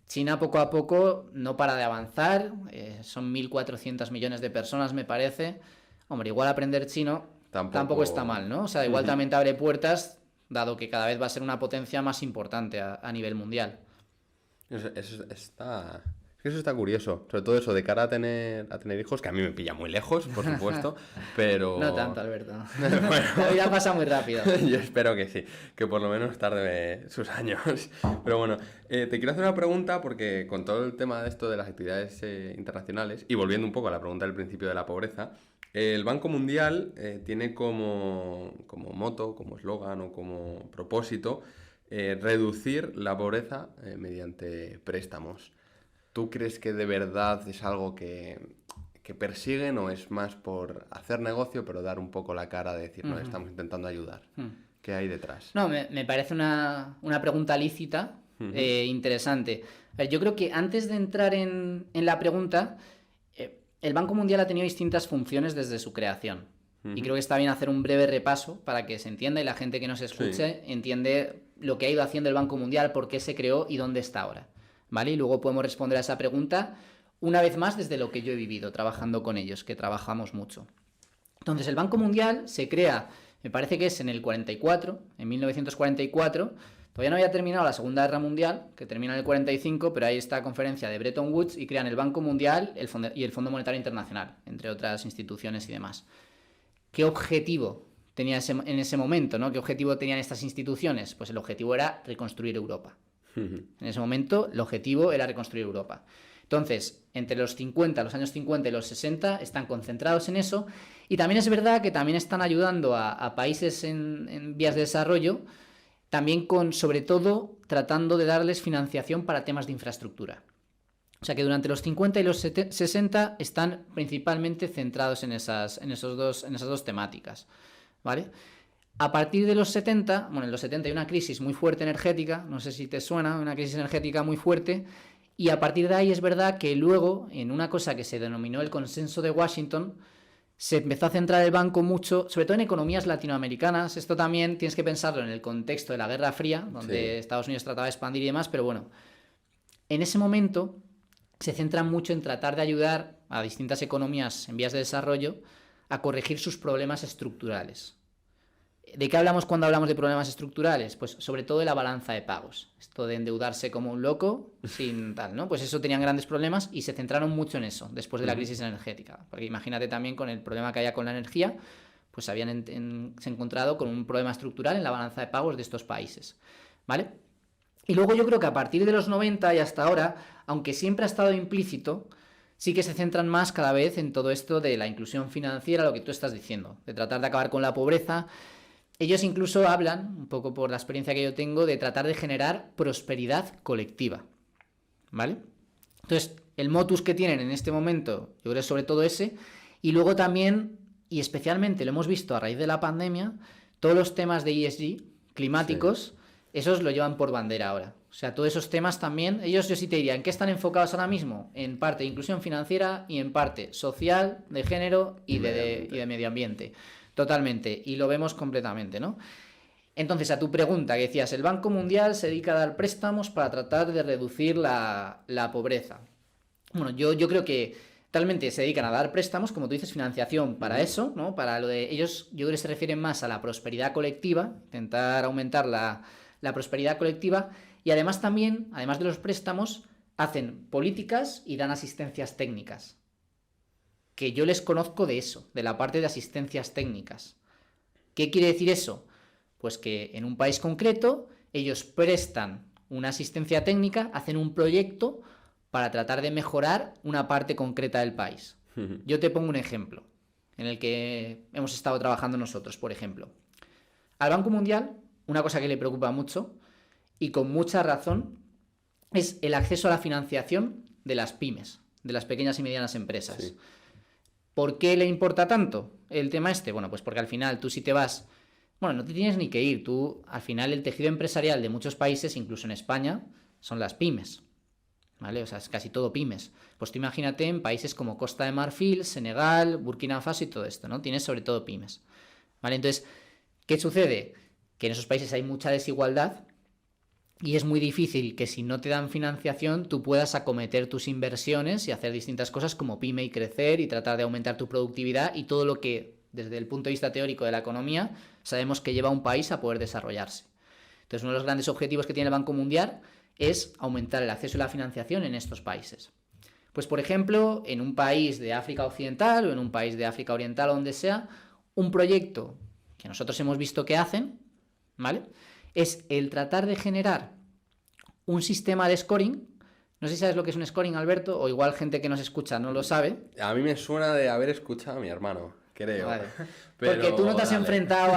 China poco a poco no para de avanzar. Son 1.400 millones de personas, me parece. Hombre, igual aprender chino tampoco está mal, ¿no? O sea, igual también te abre puertas, dado que cada vez va a ser una potencia más importante a nivel mundial. Eso está curioso, sobre todo eso de cara a tener hijos, que a mí me pilla muy lejos, por supuesto, pero... No tanto, Alberto. Bueno, la vida pasa muy rápido. Yo espero que sí, que por lo menos tarde sus años. Pero bueno, te quiero hacer una pregunta porque con todo el tema de esto de las actividades internacionales, y volviendo un poco a la pregunta del principio de la pobreza, el Banco Mundial tiene como moto, como eslogan o como propósito reducir la pobreza mediante préstamos. ¿Tú crees que de verdad es algo que persiguen o es más por hacer negocio pero dar un poco la cara de decir, no, estamos intentando ayudar? ¿Qué hay detrás? No, me parece una pregunta lícita, interesante. A ver, yo creo que antes de entrar en la pregunta, el Banco Mundial ha tenido distintas funciones desde su creación. Y creo que está bien hacer un breve repaso para que se entienda y la gente que nos escuche entiende lo que ha ido haciendo el Banco Mundial, por qué se creó y dónde está ahora. ¿Vale? Y luego podemos responder a esa pregunta una vez más desde lo que yo he vivido trabajando con ellos, que trabajamos mucho. Entonces, el Banco Mundial se crea, me parece que es en el 44, en 1944. Todavía no había terminado la Segunda Guerra Mundial, que termina en el 45, pero ahí está la conferencia de Bretton Woods y crean el Banco Mundial y el Fondo Monetario Internacional, entre otras instituciones y demás. ¿Qué objetivo tenía en ese momento, ¿no? ¿Qué objetivo tenían estas instituciones? Pues el objetivo era reconstruir Europa. En ese momento el objetivo era reconstruir Europa. Entonces, entre los años 50 y los 60 están concentrados en eso, y también es verdad que también están ayudando a países en vías de desarrollo, también sobre todo tratando de darles financiación para temas de infraestructura. O sea que durante los 50 y los 60 están principalmente centrados en esas dos temáticas, ¿vale? A partir de los 70, bueno, en los 70 hay una crisis muy fuerte energética, no sé si te suena, una crisis energética muy fuerte, y a partir de ahí es verdad que luego, en una cosa que se denominó el consenso de Washington, se empezó a centrar el banco mucho, sobre todo en economías latinoamericanas. Esto también tienes que pensarlo en el contexto de la Guerra Fría, donde Estados Unidos trataba de expandir y demás, pero bueno, en ese momento se centran mucho en tratar de ayudar a distintas economías en vías de desarrollo a corregir sus problemas estructurales. ¿De qué hablamos cuando hablamos de problemas estructurales? Pues sobre todo de la balanza de pagos. Esto de endeudarse como un loco, sin tal, ¿no? Pues eso tenían grandes problemas y se centraron mucho en eso después de la crisis energética. Porque imagínate también con el problema que había con la energía, pues se habían se encontrado con un problema estructural en la balanza de pagos de estos países, ¿vale? Y luego yo creo que a partir de los 90 y hasta ahora, aunque siempre ha estado implícito, sí que se centran más cada vez en todo esto de la inclusión financiera, lo que tú estás diciendo, de tratar de acabar con la pobreza. Ellos incluso hablan, un poco por la experiencia que yo tengo, de tratar de generar prosperidad colectiva, ¿vale? Entonces, el motus que tienen en este momento, yo creo que es sobre todo ese, y luego también, y especialmente lo hemos visto a raíz de la pandemia, todos los temas de ESG, climáticos, esos lo llevan por bandera ahora. O sea, todos esos temas también, ellos yo sí te diría, ¿en qué están enfocados ahora mismo? En parte de inclusión financiera y en parte social, de género y de medio ambiente. Totalmente. Y lo vemos completamente, ¿no? Entonces, a tu pregunta que decías, el Banco Mundial se dedica a dar préstamos para tratar de reducir la pobreza. Bueno, yo creo que realmente se dedican a dar préstamos, como tú dices, financiación para eso, ¿no? Para lo de ellos, yo creo que se refieren más a la prosperidad colectiva, intentar aumentar la prosperidad colectiva, y además también, además de los préstamos, hacen políticas y dan asistencias técnicas. Que yo les conozco de eso, de la parte de asistencias técnicas. ¿Qué quiere decir eso? Pues que en un país concreto ellos prestan una asistencia técnica, hacen un proyecto para tratar de mejorar una parte concreta del país. Yo te pongo un ejemplo en el que hemos estado trabajando nosotros, por ejemplo. Al Banco Mundial, una cosa que le preocupa mucho, y con mucha razón, es el acceso a la financiación de las pymes, de las pequeñas y medianas empresas. Sí. ¿Por qué le importa tanto el tema este? Bueno, pues porque al final tú si te vas... Bueno, no te tienes ni que ir. Tú, al final, el tejido empresarial de muchos países, incluso en España, son las pymes. ¿Vale? O sea, es casi todo pymes. Pues tú imagínate en países como Costa de Marfil, Senegal, Burkina Faso y todo esto, ¿no? Tienes sobre todo pymes. ¿Vale? Entonces, ¿qué sucede? Que en esos países hay mucha desigualdad y es muy difícil que si no te dan financiación tú puedas acometer tus inversiones y hacer distintas cosas como pyme y crecer y tratar de aumentar tu productividad y todo lo que, desde el punto de vista teórico de la economía, sabemos que lleva a un país a poder desarrollarse. Entonces, uno de los grandes objetivos que tiene el Banco Mundial es aumentar el acceso a la financiación en estos países. Pues, por ejemplo, en un país de África Occidental o en un país de África Oriental o donde sea, un proyecto que nosotros hemos visto que hacen, ¿vale?, es el tratar de generar un sistema de scoring. No sé si sabes lo que es un scoring, Alberto, o igual gente que nos escucha no lo sabe. A mí me suena de haber escuchado a mi hermano, creo. Vale. Pero, porque tú no te has enfrentado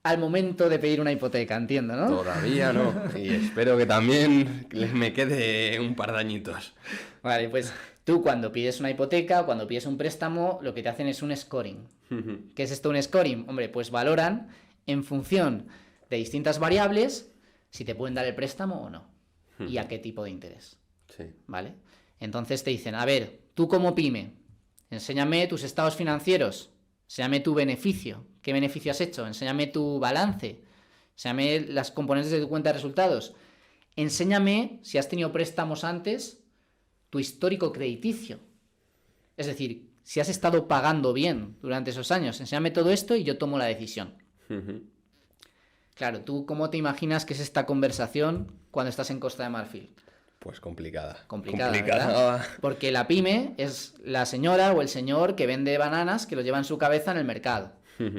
al momento de pedir una hipoteca, entiendo, ¿no? Todavía no, y espero que también me quede un par de añitos. Vale, pues tú cuando pides una hipoteca, cuando pides un préstamo, lo que te hacen es un scoring. ¿Qué es esto, un scoring? Hombre, pues valoran en función de distintas variables si te pueden dar el préstamo o no y a qué tipo de interés. Sí. ¿Vale? Entonces te dicen, a ver, tú como pyme, enséñame tus estados financieros, enséñame tu beneficio, qué beneficio has hecho, enséñame tu balance, enséñame las componentes de tu cuenta de resultados, enséñame si has tenido préstamos antes, tu histórico crediticio. Es decir, si has estado pagando bien durante esos años, enséñame todo esto y yo tomo la decisión. Claro, ¿tú cómo te imaginas que es esta conversación cuando estás en Costa de Marfil? Pues complicada. Complicada. ¿Verdad? Porque la pyme es la señora o el señor que vende bananas que lo lleva en su cabeza en el mercado,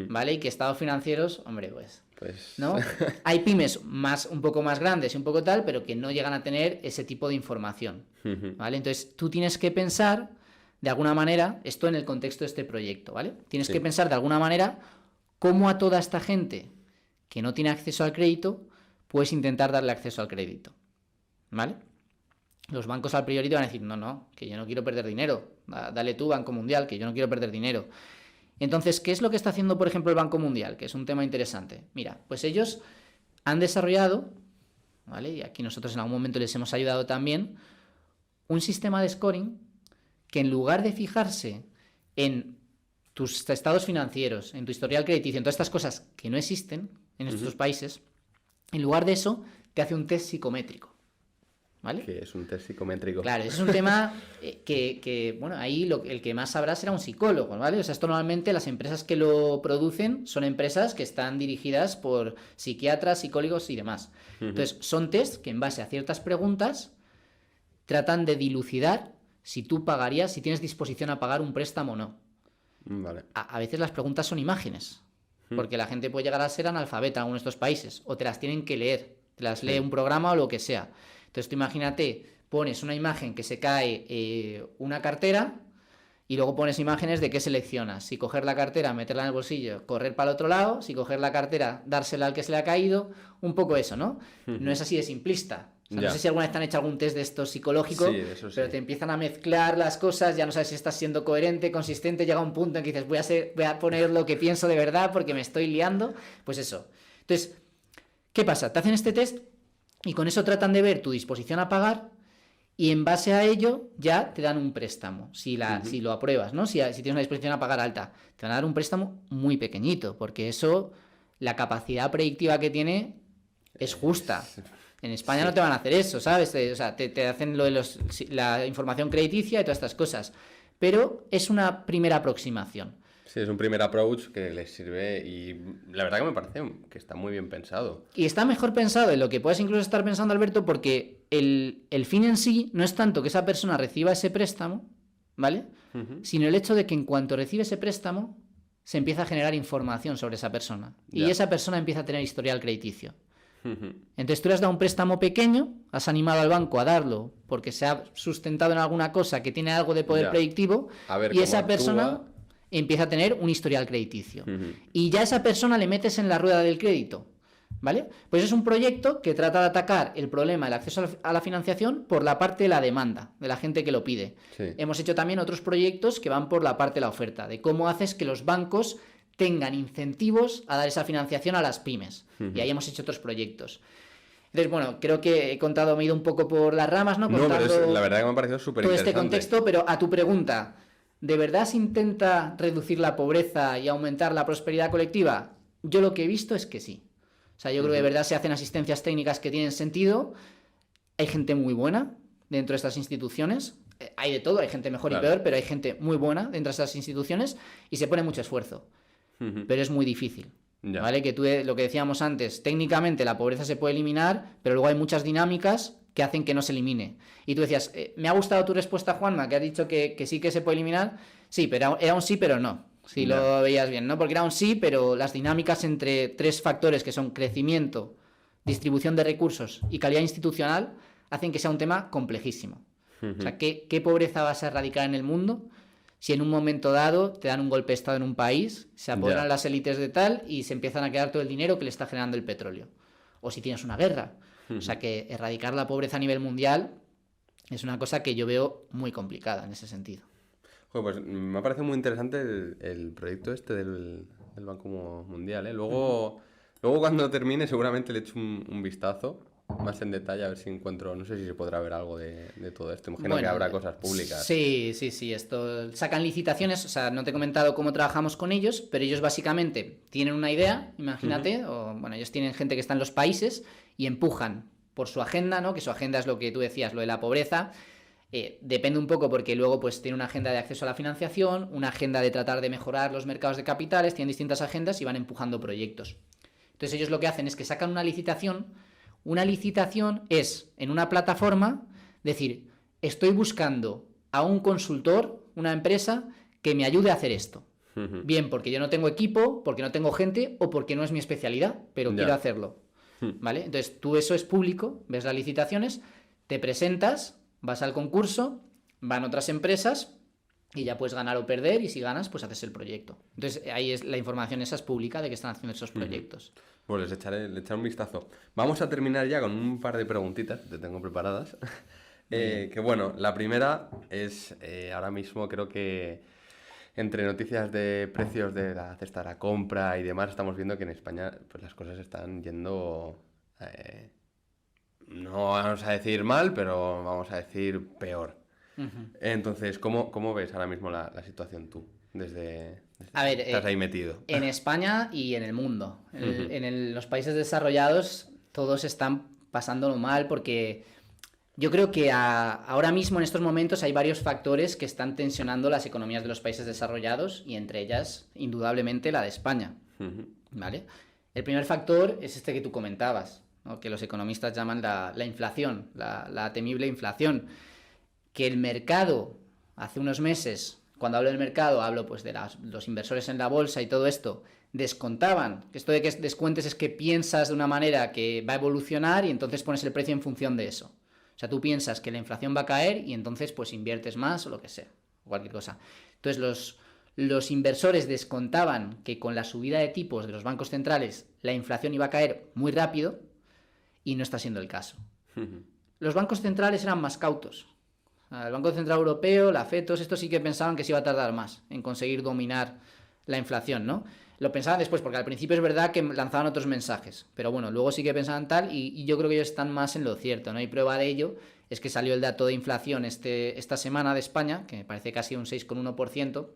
¿vale? Y que estados financieros, hombre, pues ¿no? Hay pymes un poco más grandes y un poco tal, pero que no llegan a tener ese tipo de información, ¿vale? Entonces, tú tienes que pensar, de alguna manera, esto en el contexto de este proyecto, ¿vale? Tienes que pensar, de alguna manera, cómo a toda esta gente que no tiene acceso al crédito, puedes intentar darle acceso al crédito, ¿vale? Los bancos al priori te van a decir, no, que yo no quiero perder dinero, dale tú, Banco Mundial, que yo no quiero perder dinero. Entonces, ¿qué es lo que está haciendo, por ejemplo, el Banco Mundial? Que es un tema interesante. Mira, pues ellos han desarrollado, ¿vale?, y aquí nosotros en algún momento les hemos ayudado también, un sistema de scoring que en lugar de fijarse en tus estados financieros, en tu historial crediticio, en todas estas cosas que no existen en estos países, en lugar de eso, te hace un test psicométrico. ¿Vale? ¿Qué es un test psicométrico? Claro, ese es un tema que bueno, ahí el que más sabrá será un psicólogo, ¿vale? O sea, esto normalmente las empresas que lo producen son empresas que están dirigidas por psiquiatras, psicólogos y demás. Entonces, son test que en base a ciertas preguntas tratan de dilucidar si tú pagarías, si tienes disposición a pagar un préstamo o no. Vale. A veces las preguntas son imágenes, porque la gente puede llegar a ser analfabeta en algunos de estos países, o te las tienen que leer, te las lee un programa o lo que sea. Entonces tú imagínate, pones una imagen que se cae una cartera y luego pones imágenes de qué seleccionas. Si coger la cartera, meterla en el bolsillo, correr para el otro lado, si coger la cartera, dársela al que se le ha caído, un poco eso, ¿no? No es así de simplista. O sea, no sé si alguna vez te han hecho algún test de estos psicológicos, pero te empiezan a mezclar las cosas, ya no sabes si estás siendo coherente, consistente, llega un punto en que dices, voy a poner lo que pienso de verdad porque me estoy liando. Pues eso. Entonces, ¿Qué pasa? Te hacen este test y con eso tratan de ver tu disposición a pagar y en base a ello ya te dan un préstamo, si lo apruebas, ¿no? Si tienes una disposición a pagar alta, te van a dar un préstamo muy pequeñito, porque eso, la capacidad predictiva que tiene es justa. En España no te van a hacer eso, ¿sabes? O sea, te hacen lo de la información crediticia y todas estas cosas. Pero es una primera aproximación. Sí, es un primer approach que les sirve y la verdad que me parece que está muy bien pensado. Y está mejor pensado de lo que puedes incluso estar pensando, Alberto, porque el fin en sí no es tanto que esa persona reciba ese préstamo, ¿vale? Sino el hecho de que en cuanto recibe ese préstamo, se empieza a generar información sobre esa persona. Y esa persona empieza a tener historial crediticio. Entonces tú le has dado un préstamo pequeño, has animado al banco a darlo porque se ha sustentado en alguna cosa que tiene algo de poder predictivo, y esa persona empieza a tener un historial crediticio. Y ya a esa persona le metes en la rueda del crédito, ¿vale? Pues es un proyecto que trata de atacar el problema del acceso a la financiación por la parte de la demanda, de la gente que lo pide. Sí. Hemos hecho también otros proyectos que van por la parte de la oferta, de cómo haces que los bancos tengan incentivos a dar esa financiación a las pymes. Y ahí hemos hecho otros proyectos. Entonces, bueno, creo que me he ido un poco por las ramas, ¿no? No, pero la verdad que me ha parecido súper interesante. Todo este contexto, pero a tu pregunta, ¿de verdad se intenta reducir la pobreza y aumentar la prosperidad colectiva? Yo lo que he visto es que sí. O sea, yo creo que de verdad se hacen asistencias técnicas que tienen sentido. Hay gente muy buena dentro de estas instituciones. Hay de todo, hay gente mejor y peor, pero hay gente muy buena dentro de estas instituciones y se pone mucho esfuerzo. Pero es muy difícil. ¿Vale? Que lo que decíamos antes, técnicamente la pobreza se puede eliminar, pero luego hay muchas dinámicas que hacen que no se elimine. Y tú decías, me ha gustado tu respuesta, Juanma, que has dicho que sí que se puede eliminar. Sí, pero era un sí, pero no. Si lo veías bien, ¿no? Porque era un sí, pero las dinámicas entre tres factores que son crecimiento, distribución de recursos y calidad institucional hacen que sea un tema complejísimo. O sea, ¿qué pobreza vas a erradicar en el mundo si en un momento dado te dan un golpe de estado en un país, se apoderan las élites de tal y se empiezan a quedar todo el dinero que le está generando el petróleo? O si tienes una guerra. O sea, que erradicar la pobreza a nivel mundial es una cosa que yo veo muy complicada en ese sentido. Pues me ha parecido muy interesante el proyecto este del Banco Mundial, ¿eh? Luego cuando termine seguramente le echo un vistazo más en detalle a ver si encuentro, no sé si se podrá ver algo de todo esto. Imagino que habrá cosas públicas. Sí, esto sacan licitaciones, o sea, no te he comentado cómo trabajamos con ellos, pero ellos básicamente tienen una idea, imagínate, o bueno, ellos tienen gente que está en los países y empujan por su agenda, ¿no? Que su agenda es lo que tú decías, lo de la pobreza. Depende un poco porque luego pues tiene una agenda de acceso a la financiación, una agenda de tratar de mejorar los mercados de capitales, tienen distintas agendas y van empujando proyectos. Entonces ellos lo que hacen es que sacan una licitación. Una licitación es, en una plataforma, decir, estoy buscando a un consultor, una empresa, que me ayude a hacer esto. Bien, porque yo no tengo equipo, porque no tengo gente o porque no es mi especialidad, pero quiero hacerlo. ¿Vale? Entonces tú eso es público, ves las licitaciones, te presentas, vas al concurso, van otras empresas y ya puedes ganar o perder, y si ganas, pues haces el proyecto. Entonces ahí es la información esa es pública de que están haciendo esos proyectos. Pues le echaré un vistazo. Vamos a terminar ya con un par de preguntitas que te tengo preparadas. Que bueno, la primera es, ahora mismo creo que entre noticias de precios de la cesta de la compra y demás, estamos viendo que en España pues las cosas están yendo, no vamos a decir mal, pero vamos a decir peor. Entonces, ¿cómo ves ahora mismo la situación tú? A ver, estás ahí metido. En España y en el mundo. En los países desarrollados todos están pasándolo mal porque yo creo que ahora mismo en estos momentos hay varios factores que están tensionando las economías de los países desarrollados y entre ellas, indudablemente, la de España. ¿Vale? El primer factor es este que tú comentabas, ¿no? Que los economistas llaman la inflación, la temible inflación. Que el mercado, hace unos meses, cuando hablo del mercado, hablo pues de los inversores en la bolsa y todo esto, descontaban. Esto de que descuentes es que piensas de una manera que va a evolucionar y entonces pones el precio en función de eso. O sea, tú piensas que la inflación va a caer y entonces pues inviertes más o lo que sea, cualquier cosa. Entonces los inversores descontaban que con la subida de tipos de los bancos centrales la inflación iba a caer muy rápido y no está siendo el caso. Los bancos centrales eran más cautos. El Banco Central Europeo, la FED, todos estos sí que pensaban que se iba a tardar más en conseguir dominar la inflación, ¿no? Lo pensaban después, porque al principio es verdad que lanzaban otros mensajes, pero bueno, luego sí que pensaban tal y yo creo que ellos están más en lo cierto, ¿no? Y prueba de ello es que salió el dato de inflación esta semana de España, que me parece casi un 6,1%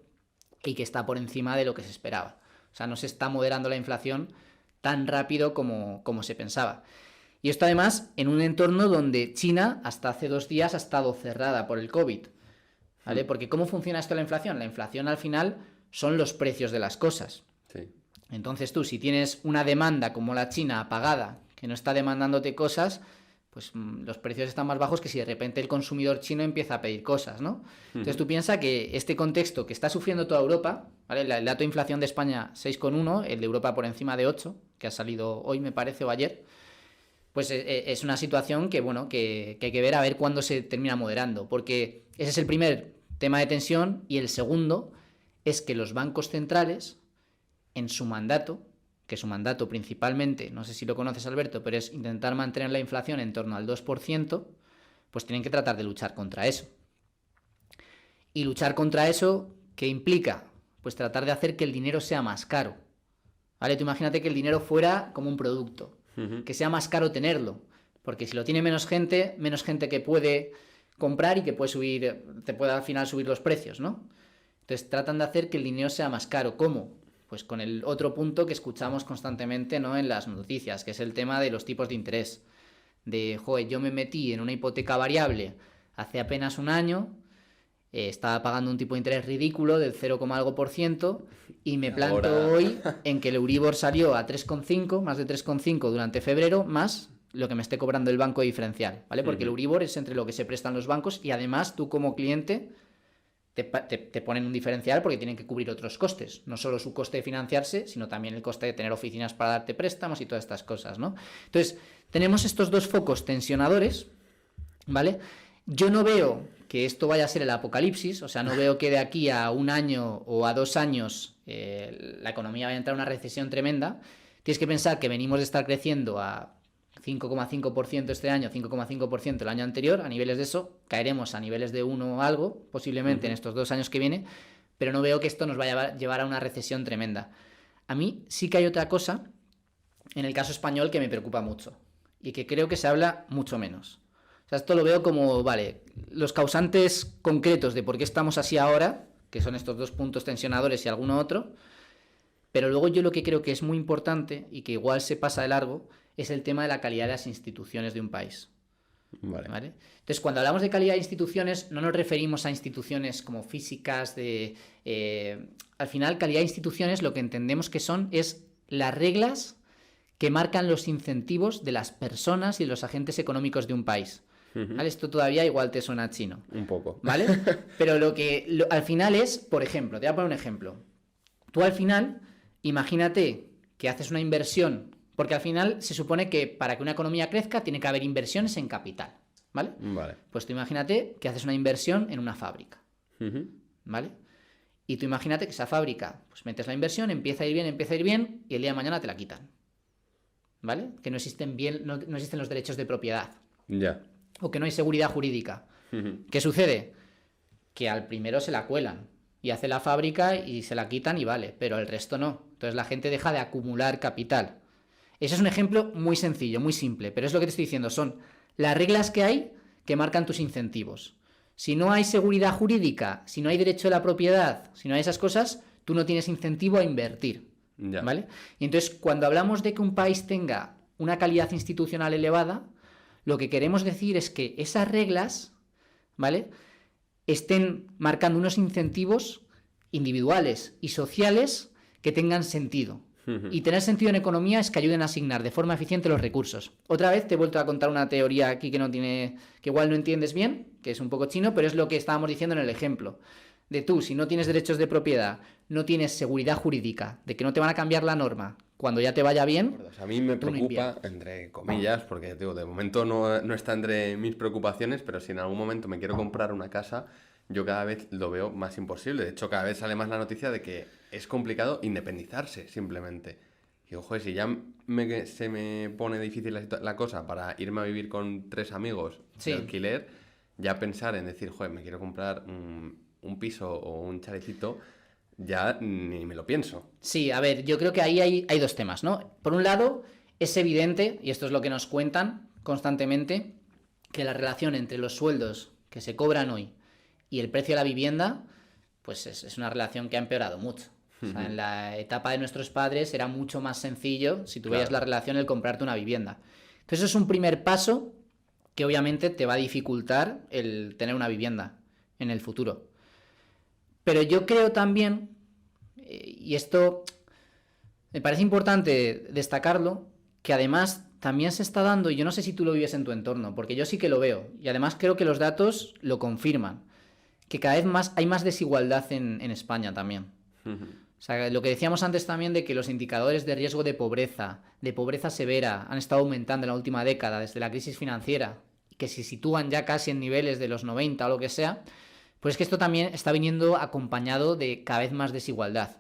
y que está por encima de lo que se esperaba. O sea, no se está moderando la inflación tan rápido como se pensaba. Y esto además en un entorno donde China hasta hace 2 días ha estado cerrada por el COVID, ¿vale? Porque ¿cómo funciona esto la inflación? La inflación al final son los precios de las cosas. Sí. Entonces tú, si tienes una demanda como la China apagada, que no está demandándote cosas, pues los precios están más bajos que si de repente el consumidor chino empieza a pedir cosas, ¿no? Entonces tú piensas que este contexto que está sufriendo toda Europa, ¿vale? El dato de inflación de España 6,1, el de Europa por encima de 8, que ha salido hoy me parece o ayer, pues es una situación que, bueno, que hay que ver a ver cuándo se termina moderando, porque ese es el primer tema de tensión y el segundo es que los bancos centrales en su mandato, que su mandato principalmente, no sé si lo conoces Alberto, pero es intentar mantener la inflación en torno al 2%, pues tienen que tratar de luchar contra eso. Y luchar contra eso, ¿qué implica? Pues tratar de hacer que el dinero sea más caro. ¿Vale? Tú imagínate que el dinero fuera como un producto, que sea más caro tenerlo, porque si lo tiene menos gente que puede comprar y que puede subir, te puede al final subir los precios, ¿no? Entonces tratan de hacer que el dinero sea más caro. ¿Cómo? Pues con el otro punto que escuchamos constantemente, ¿no?, en las noticias, que es el tema de los tipos de interés. De, joder, yo me metí en una hipoteca variable hace apenas un año, estaba pagando un tipo de interés ridículo del 0, algo por ciento y me planto hoy en que el Euribor salió a 3,5, más de 3,5 durante febrero, más lo que me esté cobrando el banco diferencial, ¿vale? Porque el Euribor es entre lo que se prestan los bancos y además tú como cliente te ponen un diferencial porque tienen que cubrir otros costes, no solo su coste de financiarse, sino también el coste de tener oficinas para darte préstamos y todas estas cosas, ¿no? Entonces, tenemos estos dos focos tensionadores, ¿vale? Yo no veo que esto vaya a ser el apocalipsis, o sea, no veo que de aquí a un año o a 2 años la economía vaya a entrar en una recesión tremenda. Tienes que pensar que venimos de estar creciendo a 5,5% este año, 5,5% el año anterior, a niveles de eso, caeremos a niveles de 1 o algo, posiblemente en estos 2 años que viene, pero no veo que esto nos vaya a llevar a una recesión tremenda. A mí sí que hay otra cosa, en el caso español, que me preocupa mucho, y que creo que se habla mucho menos. O sea, esto lo veo como, vale, los causantes concretos de por qué estamos así ahora, que son estos 2 puntos tensionadores y alguno otro, pero luego yo lo que creo que es muy importante y que igual se pasa de largo es el tema de la calidad de las instituciones de un país. ¿Vale? Entonces, cuando hablamos de calidad de instituciones, no nos referimos a instituciones como físicas, al final, calidad de instituciones lo que entendemos que es las reglas que marcan los incentivos de las personas y de los agentes económicos de un país. ¿Vale? Esto todavía igual te suena chino. Un poco. ¿Vale? Pero al final es, por ejemplo, te voy a poner un ejemplo. Tú al final, imagínate que haces una inversión, porque al final se supone que para que una economía crezca tiene que haber inversiones en capital, ¿vale? Vale. Pues tú imagínate que haces una inversión en una fábrica, ¿vale? Y tú imagínate que esa fábrica, pues metes la inversión, empieza a ir bien, y el día de mañana te la quitan, ¿vale? Que no existen los derechos de propiedad. Ya. O que no hay seguridad jurídica. ¿Qué sucede? Que al primero se la cuelan y hace la fábrica y se la quitan y vale, pero el resto no. Entonces la gente deja de acumular capital. Ese es un ejemplo muy sencillo, muy simple, pero es lo que te estoy diciendo, son las reglas que hay que marcan tus incentivos. Si no hay seguridad jurídica, si no hay derecho de la propiedad, si no hay esas cosas, tú no tienes incentivo a invertir, ¿vale? Y entonces, cuando hablamos de que un país tenga una calidad institucional elevada, lo que queremos decir es que esas reglas, ¿vale?, estén marcando unos incentivos individuales y sociales que tengan sentido. Y tener sentido en economía es que ayuden a asignar de forma eficiente los recursos. Otra vez te he vuelto a contar una teoría aquí que igual no entiendes bien, que es un poco chino, pero es lo que estábamos diciendo en el ejemplo. De tú, si no tienes derechos de propiedad, no tienes seguridad jurídica, de que no te van a cambiar la norma cuando ya te vaya bien. A mí me preocupa, entre comillas, porque digo, de momento no está entre mis preocupaciones, pero si en algún momento me quiero comprar una casa, yo cada vez lo veo más imposible. De hecho, cada vez sale más la noticia de que es complicado independizarse, simplemente. Y ojo, si ya se me pone difícil la cosa para irme a vivir con 3 amigos de alquiler, ya pensar en decir, joder, me quiero comprar un piso o un chalecito, ya ni me lo pienso. Sí, a ver, yo creo que ahí hay dos temas, ¿no? Por un lado, es evidente, y esto es lo que nos cuentan constantemente, que la relación entre los sueldos que se cobran hoy y el precio de la vivienda, pues es una relación que ha empeorado mucho. O sea, en la etapa de nuestros padres era mucho más sencillo, si tú veías la relación, el comprarte una vivienda. Entonces, eso es un primer paso que obviamente te va a dificultar el tener una vivienda en el futuro. Pero yo creo también, y esto me parece importante destacarlo, que además también se está dando, y yo no sé si tú lo vives en tu entorno, porque yo sí que lo veo, y además creo que los datos lo confirman, que cada vez más hay más desigualdad en España también. O sea, lo que decíamos antes también de que los indicadores de riesgo de pobreza severa, han estado aumentando en la última década desde la crisis financiera, que se sitúan ya casi en niveles de los 90 o lo que sea, pues es que esto también está viniendo acompañado de cada vez más desigualdad.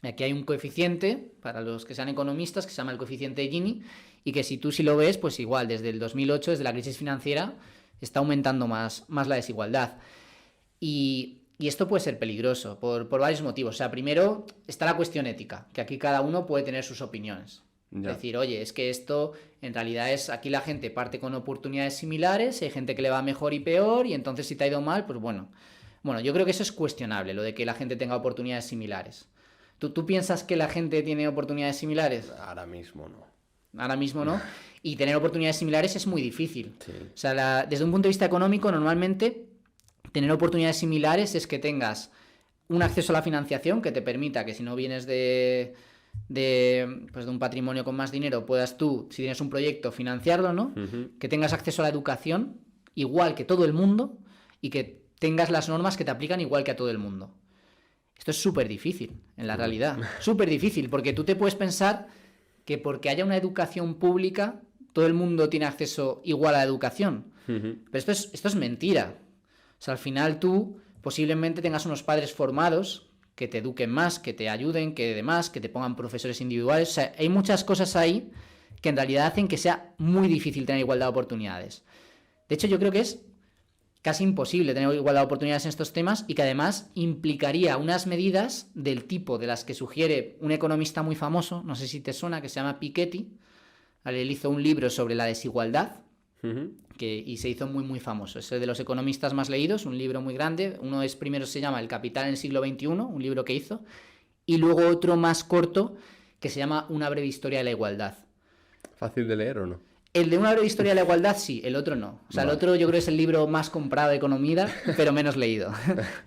Aquí hay un coeficiente, para los que sean economistas, que se llama el coeficiente de Gini, y que si tú sí lo ves, pues igual, desde el 2008, desde la crisis financiera, está aumentando más la desigualdad. Y esto puede ser peligroso por varios motivos. O sea, primero está la cuestión ética, que aquí cada uno puede tener sus opiniones. Ya. Es decir, oye, es que esto en realidad es, aquí la gente parte con oportunidades similares, hay gente que le va mejor y peor, y entonces si te ha ido mal, pues bueno, yo creo que eso es cuestionable, lo de que la gente tenga oportunidades similares. ¿Tú piensas que la gente tiene oportunidades similares? Ahora mismo no. Ahora mismo no. Y tener oportunidades similares es muy difícil. Sí. O sea, desde un punto de vista económico, normalmente tener oportunidades similares es que tengas un acceso a la financiación que te permita que si no vienes de un patrimonio con más dinero, puedas tú, si tienes un proyecto, financiarlo, ¿no? Que tengas acceso a la educación igual que todo el mundo y que tengas las normas que te aplican igual que a todo el mundo. Esto es súper difícil, en la realidad. Súper difícil, porque tú te puedes pensar que porque haya una educación pública, todo el mundo tiene acceso igual a la educación. Pero esto es mentira. O sea, al final tú posiblemente tengas unos padres formados que te eduquen más, que te ayuden, que demás, que te pongan profesores individuales. O sea, hay muchas cosas ahí que en realidad hacen que sea muy difícil tener igualdad de oportunidades. De hecho, yo creo que es casi imposible tener igualdad de oportunidades en estos temas y que además implicaría unas medidas del tipo de las que sugiere un economista muy famoso, no sé si te suena, que se llama Piketty. Él hizo un libro sobre la desigualdad y se hizo muy famoso. Es de los economistas más leídos, un libro muy grande. Uno primero se llama El capital en el siglo XXI, un libro que hizo, y luego otro más corto que se llama Una breve historia de la igualdad. ¿Fácil de leer o no? El de Una breve historia de la igualdad, sí, el otro no. O sea, vale. El otro yo creo que es el libro más comprado de economía, pero menos leído.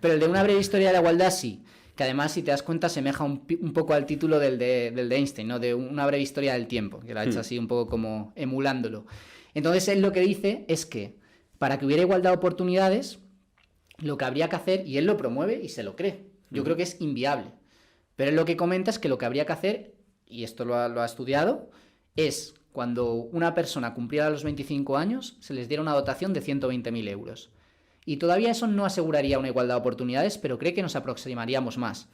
Pero el de Una breve historia de la igualdad, sí. Que además, si te das cuenta, semeja un poco al título del de Einstein, ¿no? De Una breve historia del tiempo, que lo ha hecho así un poco como emulándolo. Entonces, él lo que dice es que para que hubiera igualdad de oportunidades, lo que habría que hacer, y él lo promueve y se lo cree, yo creo que es inviable. Pero él lo que comenta es que lo que habría que hacer, y esto lo ha estudiado, es cuando una persona cumpliera los 25 años, se les diera una dotación de 120.000 euros. Y todavía eso no aseguraría una igualdad de oportunidades, pero cree que nos aproximaríamos más.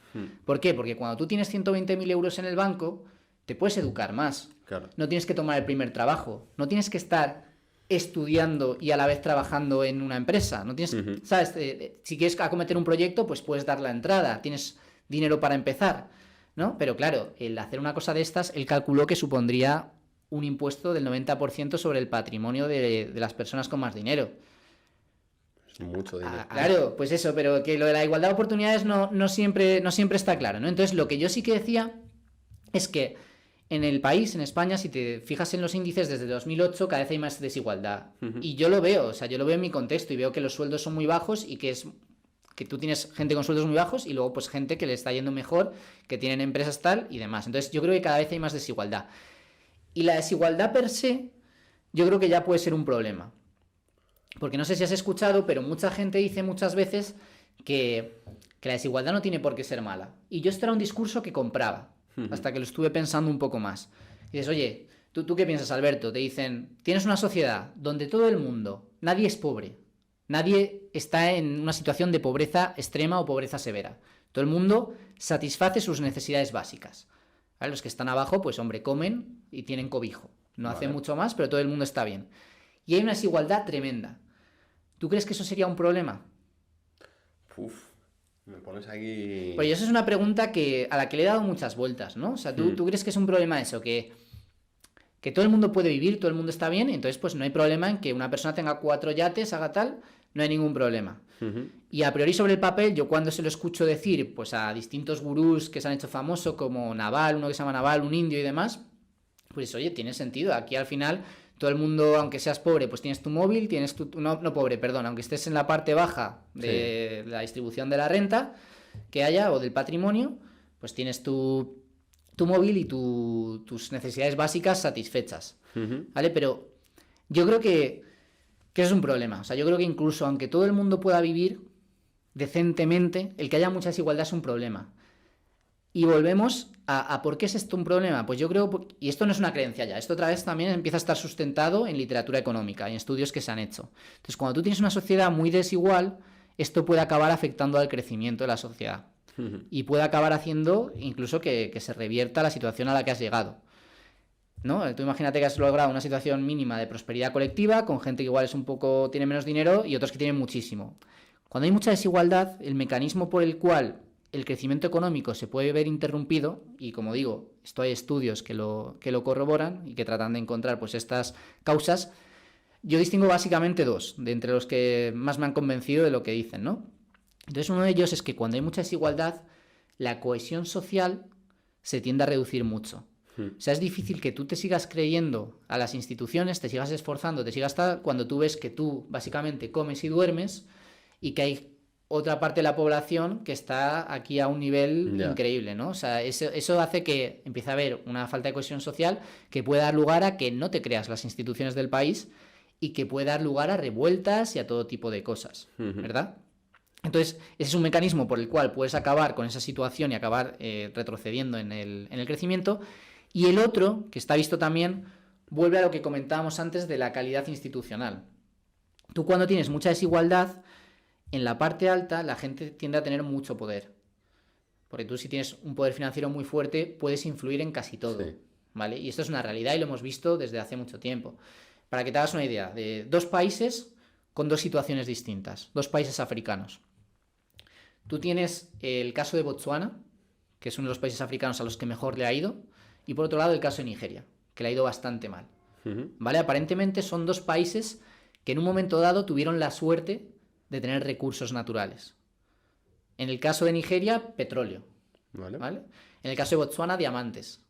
¿Por qué? Porque cuando tú tienes 120.000 euros en el banco, te puedes educar más. Claro. No tienes que tomar el primer trabajo. No tienes que estar estudiando y a la vez trabajando en una empresa. No tienes, ¿sabes? Si quieres acometer un proyecto, pues puedes dar la entrada. Tienes dinero para empezar, ¿no? Pero claro, el hacer una cosa de estas, él calculó que supondría un impuesto del 90% sobre el patrimonio de las personas con más dinero. Es mucho dinero. Claro, pues eso, pero que lo de la igualdad de oportunidades no siempre está claro, ¿no? Entonces, lo que yo sí que decía es que en el país, en España, si te fijas en los índices desde 2008, cada vez hay más desigualdad. Y yo lo veo, o sea, yo lo veo en mi contexto y veo que los sueldos son muy bajos y que tú tienes gente con sueldos muy bajos y luego pues gente que le está yendo mejor, que tienen empresas tal y demás. Entonces, yo creo que cada vez hay más desigualdad. Y la desigualdad per se, yo creo que ya puede ser un problema. Porque no sé si has escuchado, pero mucha gente dice muchas veces que la desigualdad no tiene por qué ser mala. Y yo esto era un discurso que compraba, hasta que lo estuve pensando un poco más. Y dices, oye, ¿tú qué piensas, Alberto? Te dicen, tienes una sociedad donde todo el mundo, nadie es pobre. Nadie está en una situación de pobreza extrema o pobreza severa. Todo el mundo satisface sus necesidades básicas. ¿Vale? Los que están abajo, pues hombre, comen y tienen cobijo. No hacen mucho más, pero todo el mundo está bien. Y hay una desigualdad tremenda. ¿Tú crees que eso sería un problema? Me pones aquí... Pues eso es una pregunta a la que le he dado muchas vueltas, ¿no? O sea, ¿tú crees que es un problema eso? Que todo el mundo puede vivir, todo el mundo está bien, y entonces pues no hay problema en que una persona tenga 4 yates, haga tal, no hay ningún problema. Y a priori sobre el papel, yo cuando se lo escucho decir pues a distintos gurús que se han hecho famosos, como Naval, uno que se llama Naval, un indio y demás, pues oye, tiene sentido. Aquí al final todo el mundo, aunque seas pobre, pues tienes tu móvil, tienes tu... No pobre, perdón, aunque estés en la parte baja de la distribución de la renta que haya o del patrimonio, pues tienes tu móvil y tus necesidades básicas satisfechas, ¿vale? Pero yo creo que eso es un problema. O sea, yo creo que incluso aunque todo el mundo pueda vivir decentemente, el que haya mucha desigualdad es un problema. Y volvemos a por qué es esto un problema. Pues yo creo, y esto no es una creencia ya, esto otra vez también empieza a estar sustentado en literatura económica, en estudios que se han hecho. Entonces, cuando tú tienes una sociedad muy desigual, esto puede acabar afectando al crecimiento de la sociedad. Y puede acabar haciendo incluso que se revierta la situación a la que has llegado, ¿no? Tú imagínate que has logrado una situación mínima de prosperidad colectiva con gente que igual tiene menos dinero y otros que tienen muchísimo. Cuando hay mucha desigualdad, el mecanismo por el cual el crecimiento económico se puede ver interrumpido, y como digo, esto hay estudios que lo corroboran y que tratan de encontrar pues estas causas, yo distingo básicamente 2, de entre los que más me han convencido de lo que dicen, ¿no? Entonces uno de ellos es que cuando hay mucha desigualdad, la cohesión social se tiende a reducir mucho. O sea, es difícil que tú te sigas creyendo a las instituciones, te sigas esforzando, te sigas tal, cuando tú ves que tú básicamente comes y duermes y que hay otra parte de la población que está aquí a un nivel increíble, ¿no? O sea, eso hace que empiece a haber una falta de cohesión social que puede dar lugar a que no te creas las instituciones del país y que puede dar lugar a revueltas y a todo tipo de cosas, ¿verdad? Entonces, ese es un mecanismo por el cual puedes acabar con esa situación y acabar retrocediendo en el crecimiento. Y el otro, que está visto también, vuelve a lo que comentábamos antes de la calidad institucional. Tú cuando tienes mucha desigualdad, en la parte alta la gente tiende a tener mucho poder. Porque tú si tienes un poder financiero muy fuerte, puedes influir en casi todo, ¿vale? Y esto es una realidad y lo hemos visto desde hace mucho tiempo. Para que te hagas una idea, de 2 países con 2 situaciones distintas, 2 países africanos. Tú tienes el caso de Botsuana, que es uno de los países africanos a los que mejor le ha ido, y por otro lado el caso de Nigeria, que le ha ido bastante mal. ¿Vale? Aparentemente son 2 países que en un momento dado tuvieron la suerte de tener recursos naturales. En el caso de Nigeria, petróleo. ¿Vale? En el caso de Botsuana, diamantes.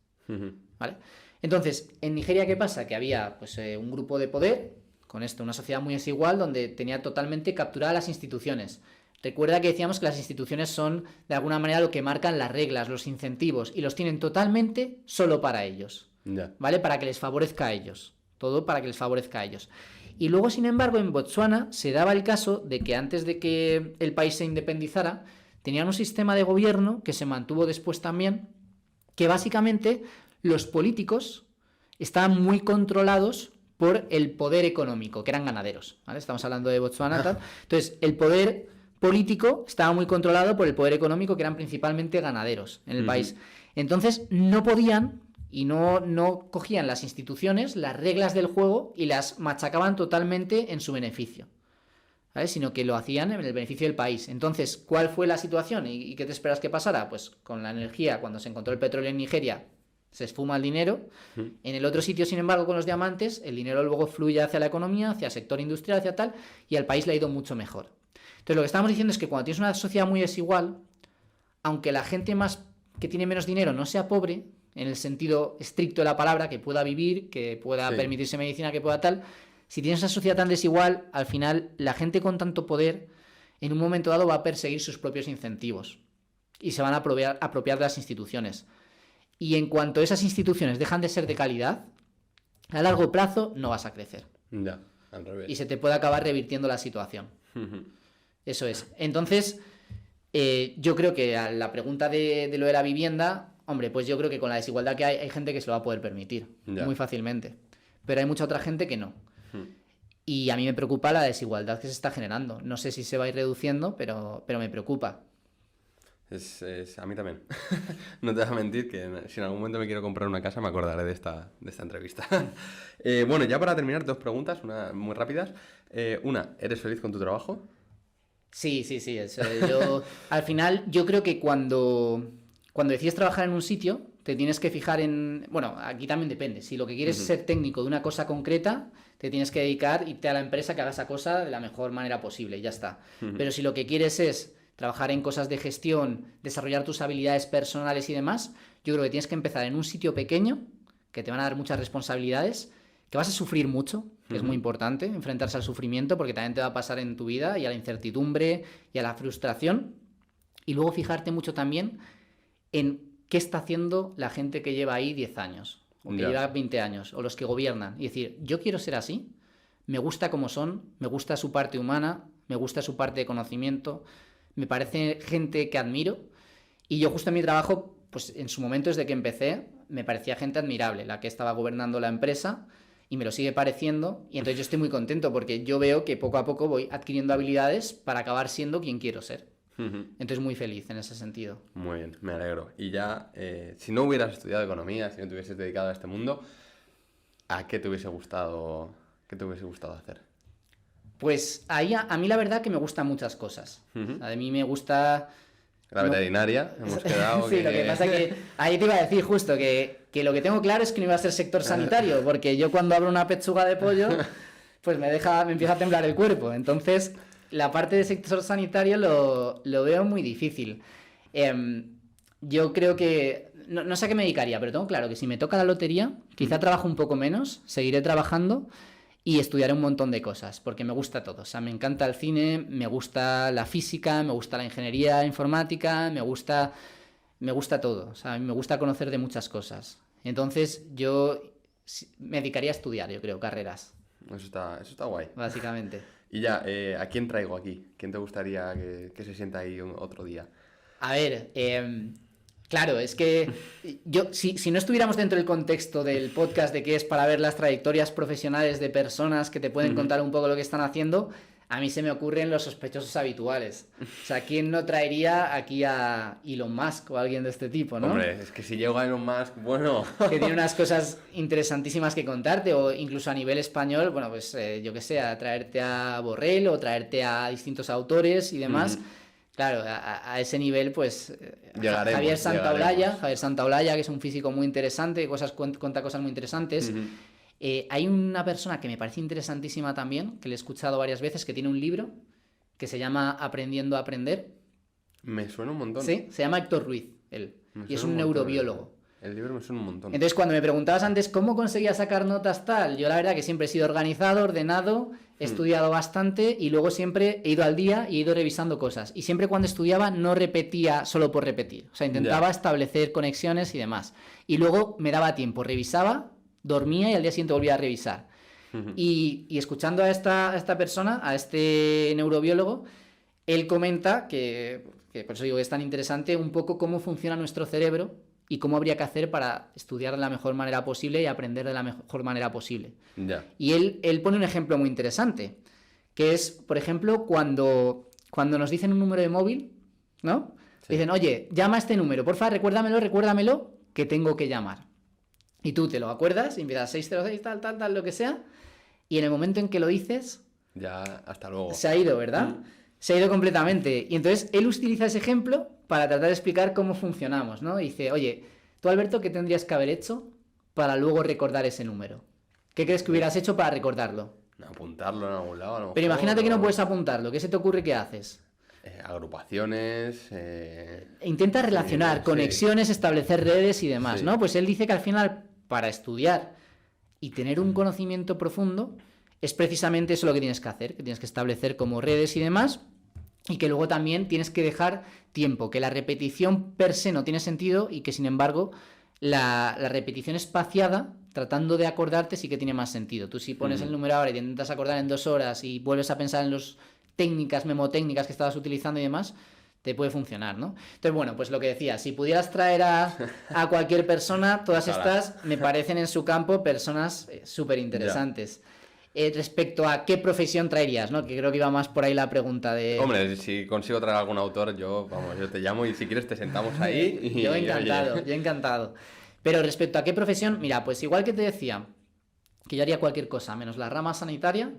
¿Vale? Entonces, en Nigeria, ¿qué pasa? Que había pues, un grupo de poder, con esto, una sociedad muy desigual, donde tenía totalmente capturadas las instituciones. Recuerda que decíamos que las instituciones son, de alguna manera, lo que marcan las reglas, los incentivos, y los tienen totalmente solo para ellos, ¿vale? Para que les favorezca a ellos. Todo para que les favorezca a ellos. Y luego, sin embargo, en Botsuana se daba el caso de que antes de que el país se independizara, tenían un sistema de gobierno que se mantuvo después también, que básicamente los políticos estaban muy controlados por el poder económico, que eran ganaderos, ¿vale? Estamos hablando de Botsuana, tal. Entonces, el poder político estaba muy controlado por el poder económico, que eran principalmente ganaderos en el país. Entonces, no podían y no cogían las instituciones, las reglas del juego y las machacaban totalmente en su beneficio, ¿vale? Sino que lo hacían en el beneficio del país. Entonces, ¿cuál fue la situación? ¿Y qué te esperas que pasara? Pues con la energía, cuando se encontró el petróleo en Nigeria, se esfuma el dinero. En el otro sitio, sin embargo, con los diamantes, el dinero luego fluye hacia la economía, hacia el sector industrial, hacia tal, y al país le ha ido mucho mejor. Entonces, lo que estamos diciendo es que cuando tienes una sociedad muy desigual, aunque la gente que tiene menos dinero no sea pobre, en el sentido estricto de la palabra, que pueda vivir, que pueda permitirse medicina, que pueda tal, si tienes una sociedad tan desigual, al final la gente con tanto poder, en un momento dado va a perseguir sus propios incentivos y se van a apropiar de las instituciones. Y en cuanto esas instituciones dejan de ser de calidad, a largo plazo no vas a crecer. Ya, al revés. Y se te puede acabar revirtiendo la situación. Eso es. Entonces, yo creo que a la pregunta de lo de la vivienda, hombre, pues yo creo que con la desigualdad que hay gente que se lo va a poder permitir muy fácilmente. Pero hay mucha otra gente que no. Y a mí me preocupa la desigualdad que se está generando. No sé si se va a ir reduciendo, pero me preocupa. A mí también. No te voy a mentir que si en algún momento me quiero comprar una casa me acordaré de esta entrevista. Bueno, ya para terminar, 2 preguntas, muy rápidas. Una, ¿eres feliz con tu trabajo? Sí, sí, sí. Al final, yo creo que cuando decides trabajar en un sitio, te tienes que fijar en... Bueno, aquí también depende. Si lo que quieres es ser técnico de una cosa concreta, te tienes que dedicar, irte a la empresa que haga esa cosa de la mejor manera posible y ya está. Pero si lo que quieres es trabajar en cosas de gestión, desarrollar tus habilidades personales y demás, yo creo que tienes que empezar en un sitio pequeño, que te van a dar muchas responsabilidades, que vas a sufrir mucho, que es muy importante, enfrentarse al sufrimiento, porque también te va a pasar en tu vida, y a la incertidumbre, y a la frustración. Y luego fijarte mucho también en qué está haciendo la gente que lleva ahí 10 años, o que lleva 20 años, o los que gobiernan. Y decir, yo quiero ser así, me gusta cómo son, me gusta su parte humana, me gusta su parte de conocimiento, me parece gente que admiro. Y yo justo en mi trabajo, pues en su momento desde que empecé, me parecía gente admirable, la que estaba gobernando la empresa, y me lo sigue pareciendo, y entonces yo estoy muy contento porque yo veo que poco a poco voy adquiriendo habilidades para acabar siendo quien quiero ser. Entonces muy feliz en ese sentido. Muy bien, me alegro. Y ya, si no hubieras estudiado economía, si no te hubieses dedicado a este mundo, ¿a qué te hubiese gustado hacer? Pues ahí a mí la verdad que me gustan muchas cosas. O sea, a mí me gusta... La veterinaria, hemos quedado sí, lo que pasa que ahí te iba a decir justo que lo que tengo claro es que no iba a ser sector sanitario, porque yo cuando abro una pechuga de pollo, pues me empieza a temblar el cuerpo. Entonces, la parte de sector sanitario lo veo muy difícil. Yo creo que... No sé a qué me dedicaría, pero tengo claro que si me toca la lotería, quizá trabajo un poco menos, seguiré trabajando y estudiaré un montón de cosas, porque me gusta todo. O sea, me encanta el cine, me gusta la física, me gusta la ingeniería informática, me gusta todo. O sea, me gusta conocer de muchas cosas. Entonces, yo me dedicaría a estudiar, yo creo, carreras. Eso está guay. Básicamente. Y ya, ¿a quién traigo aquí? ¿Quién te gustaría que se sienta ahí otro día? A ver, claro, es que yo, si no estuviéramos dentro del contexto del podcast de que es para ver las trayectorias profesionales de personas que te pueden contar un poco lo que están haciendo, a mí se me ocurren los sospechosos habituales. O sea, ¿quién no traería aquí a Elon Musk o a alguien de este tipo, no? Hombre, es que si llega Elon Musk, bueno... Que tiene unas cosas interesantísimas que contarte, o incluso a nivel español, bueno, pues yo que sé, a traerte a Borrell o traerte a distintos autores y demás... Claro, a ese nivel, pues Javier Santaolalla, que es un físico muy interesante, cuenta cosas muy interesantes. Hay una persona que me parece interesantísima también, que le he escuchado varias veces, que tiene un libro que se llama Aprendiendo a Aprender. Me suena un montón. Sí, se llama Héctor Ruiz, él, y es un neurobiólogo. El libro me suena un montón. Entonces, cuando me preguntabas antes cómo conseguía sacar notas tal, yo la verdad que siempre he sido organizado, ordenado, he estudiado bastante y luego siempre he ido al día y he ido revisando cosas. Y siempre cuando estudiaba no repetía solo por repetir. O sea, intentaba establecer conexiones y demás. Y luego me daba tiempo, revisaba, dormía y al día siguiente volvía a revisar. Y escuchando a esta persona, a este neurobiólogo, él comenta que por eso digo que es tan interesante un poco cómo funciona nuestro cerebro y cómo habría que hacer para estudiar de la mejor manera posible y aprender de la mejor manera posible. Y él pone un ejemplo muy interesante, que es, por ejemplo, cuando nos dicen un número de móvil, ¿no? Sí. Dicen, oye, llama a este número, porfa, recuérdamelo, que tengo que llamar. Y tú te lo acuerdas y empiezas 606, tal, lo que sea, y en el momento en que lo dices... Ya, hasta luego. Se ha ido, ¿verdad? Se ha ido completamente. Y entonces él utiliza ese ejemplo para tratar de explicar cómo funcionamos, ¿no? Y dice, oye, tú, Alberto, ¿qué tendrías que haber hecho para luego recordar ese número? ¿Qué crees que hubieras hecho para recordarlo? Apuntarlo en algún lado, a lo mejor. Pero imagínate que no puedes apuntarlo. ¿Qué se te ocurre que haces? Agrupaciones... Intenta relacionar conexiones, establecer redes y demás, ¿no? Pues él dice que al final, para estudiar y tener un conocimiento profundo, es precisamente eso lo que tienes que hacer, que tienes que establecer como redes y demás, y que luego también tienes que dejar tiempo, que la repetición per se no tiene sentido y que sin embargo la repetición espaciada, tratando de acordarte, sí que tiene más sentido. Tú si pones el número ahora y te intentas acordar en 2 horas y vuelves a pensar en las memotécnicas que estabas utilizando y demás, te puede funcionar, ¿no? Entonces, bueno, pues lo que decía, si pudieras traer a cualquier persona, todas estas me parecen en su campo personas súper interesantes. Respecto a qué profesión traerías, ¿no? Que creo que iba más por ahí la pregunta de... Hombre, si consigo traer algún autor, yo te llamo y si quieres te sentamos ahí. Y, yo encantado. Pero respecto a qué profesión, mira, pues igual que te decía que yo haría cualquier cosa, menos la rama sanitaria,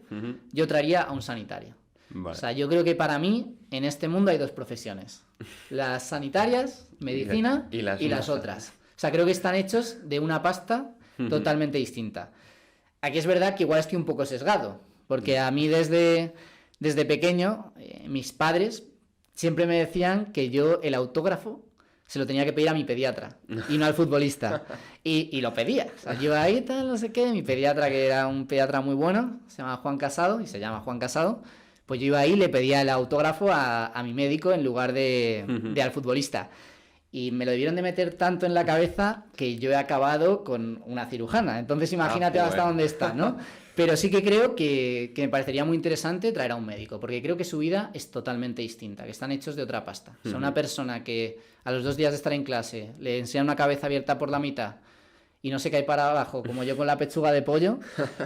yo traería a un sanitario. Vale. O sea, yo creo que para mí, en este mundo hay dos profesiones. Las sanitarias, medicina Y las las otras. O sea, creo que están hechos de una pasta totalmente distinta. Aquí es verdad que igual estoy un poco sesgado, porque a mí desde pequeño, mis padres siempre me decían que yo el autógrafo se lo tenía que pedir a mi pediatra y no al futbolista. Y lo pedía. O sea, yo ahí tal, no sé qué, mi pediatra, que era un pediatra muy bueno, se llama Juan Casado, y se llama Juan Casado, pues yo iba ahí y le pedía el autógrafo a mi médico en lugar de al futbolista. Y me lo debieron de meter tanto en la cabeza que yo he acabado con una cirujana. Entonces imagínate hasta dónde está, ¿no? Pero sí que creo que me parecería muy interesante traer a un médico, porque creo que su vida es totalmente distinta, que están hechos de otra pasta. O sea, una persona que a los 2 días de estar en clase le enseña una cabeza abierta por la mitad y no se cae para abajo, como yo con la pechuga de pollo,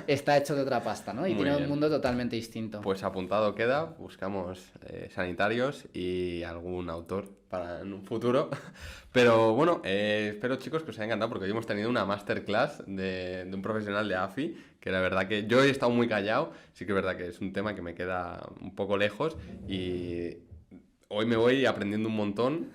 está hecho de otra pasta, ¿no? Y Muy tiene bien. un mundo totalmente distinto. Pues apuntado queda, buscamos sanitarios y algún autor para en un futuro. Pero bueno, espero chicos que os haya encantado porque hoy hemos tenido una masterclass de un profesional de AFI, que la verdad que yo he estado muy callado, sí que es verdad que es un tema que me queda un poco lejos y hoy me voy aprendiendo un montón,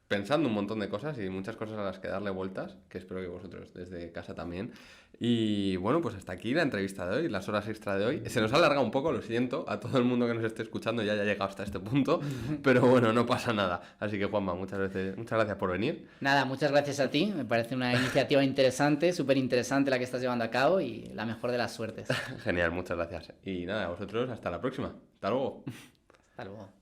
pensando un montón de cosas y muchas cosas a las que darle vueltas, que espero que vosotros desde casa también. Y bueno, pues hasta aquí la entrevista de hoy, las horas extra de hoy. Se nos ha alargado un poco, lo siento, a todo el mundo que nos esté escuchando ya haya llegado hasta este punto, pero bueno, no pasa nada. Así que Juanma, muchas gracias por venir. Nada, muchas gracias a ti, me parece una iniciativa interesante, súper interesante la que estás llevando a cabo y la mejor de las suertes. Genial, muchas gracias. Y nada, a vosotros, hasta la próxima. Hasta luego. Hasta luego.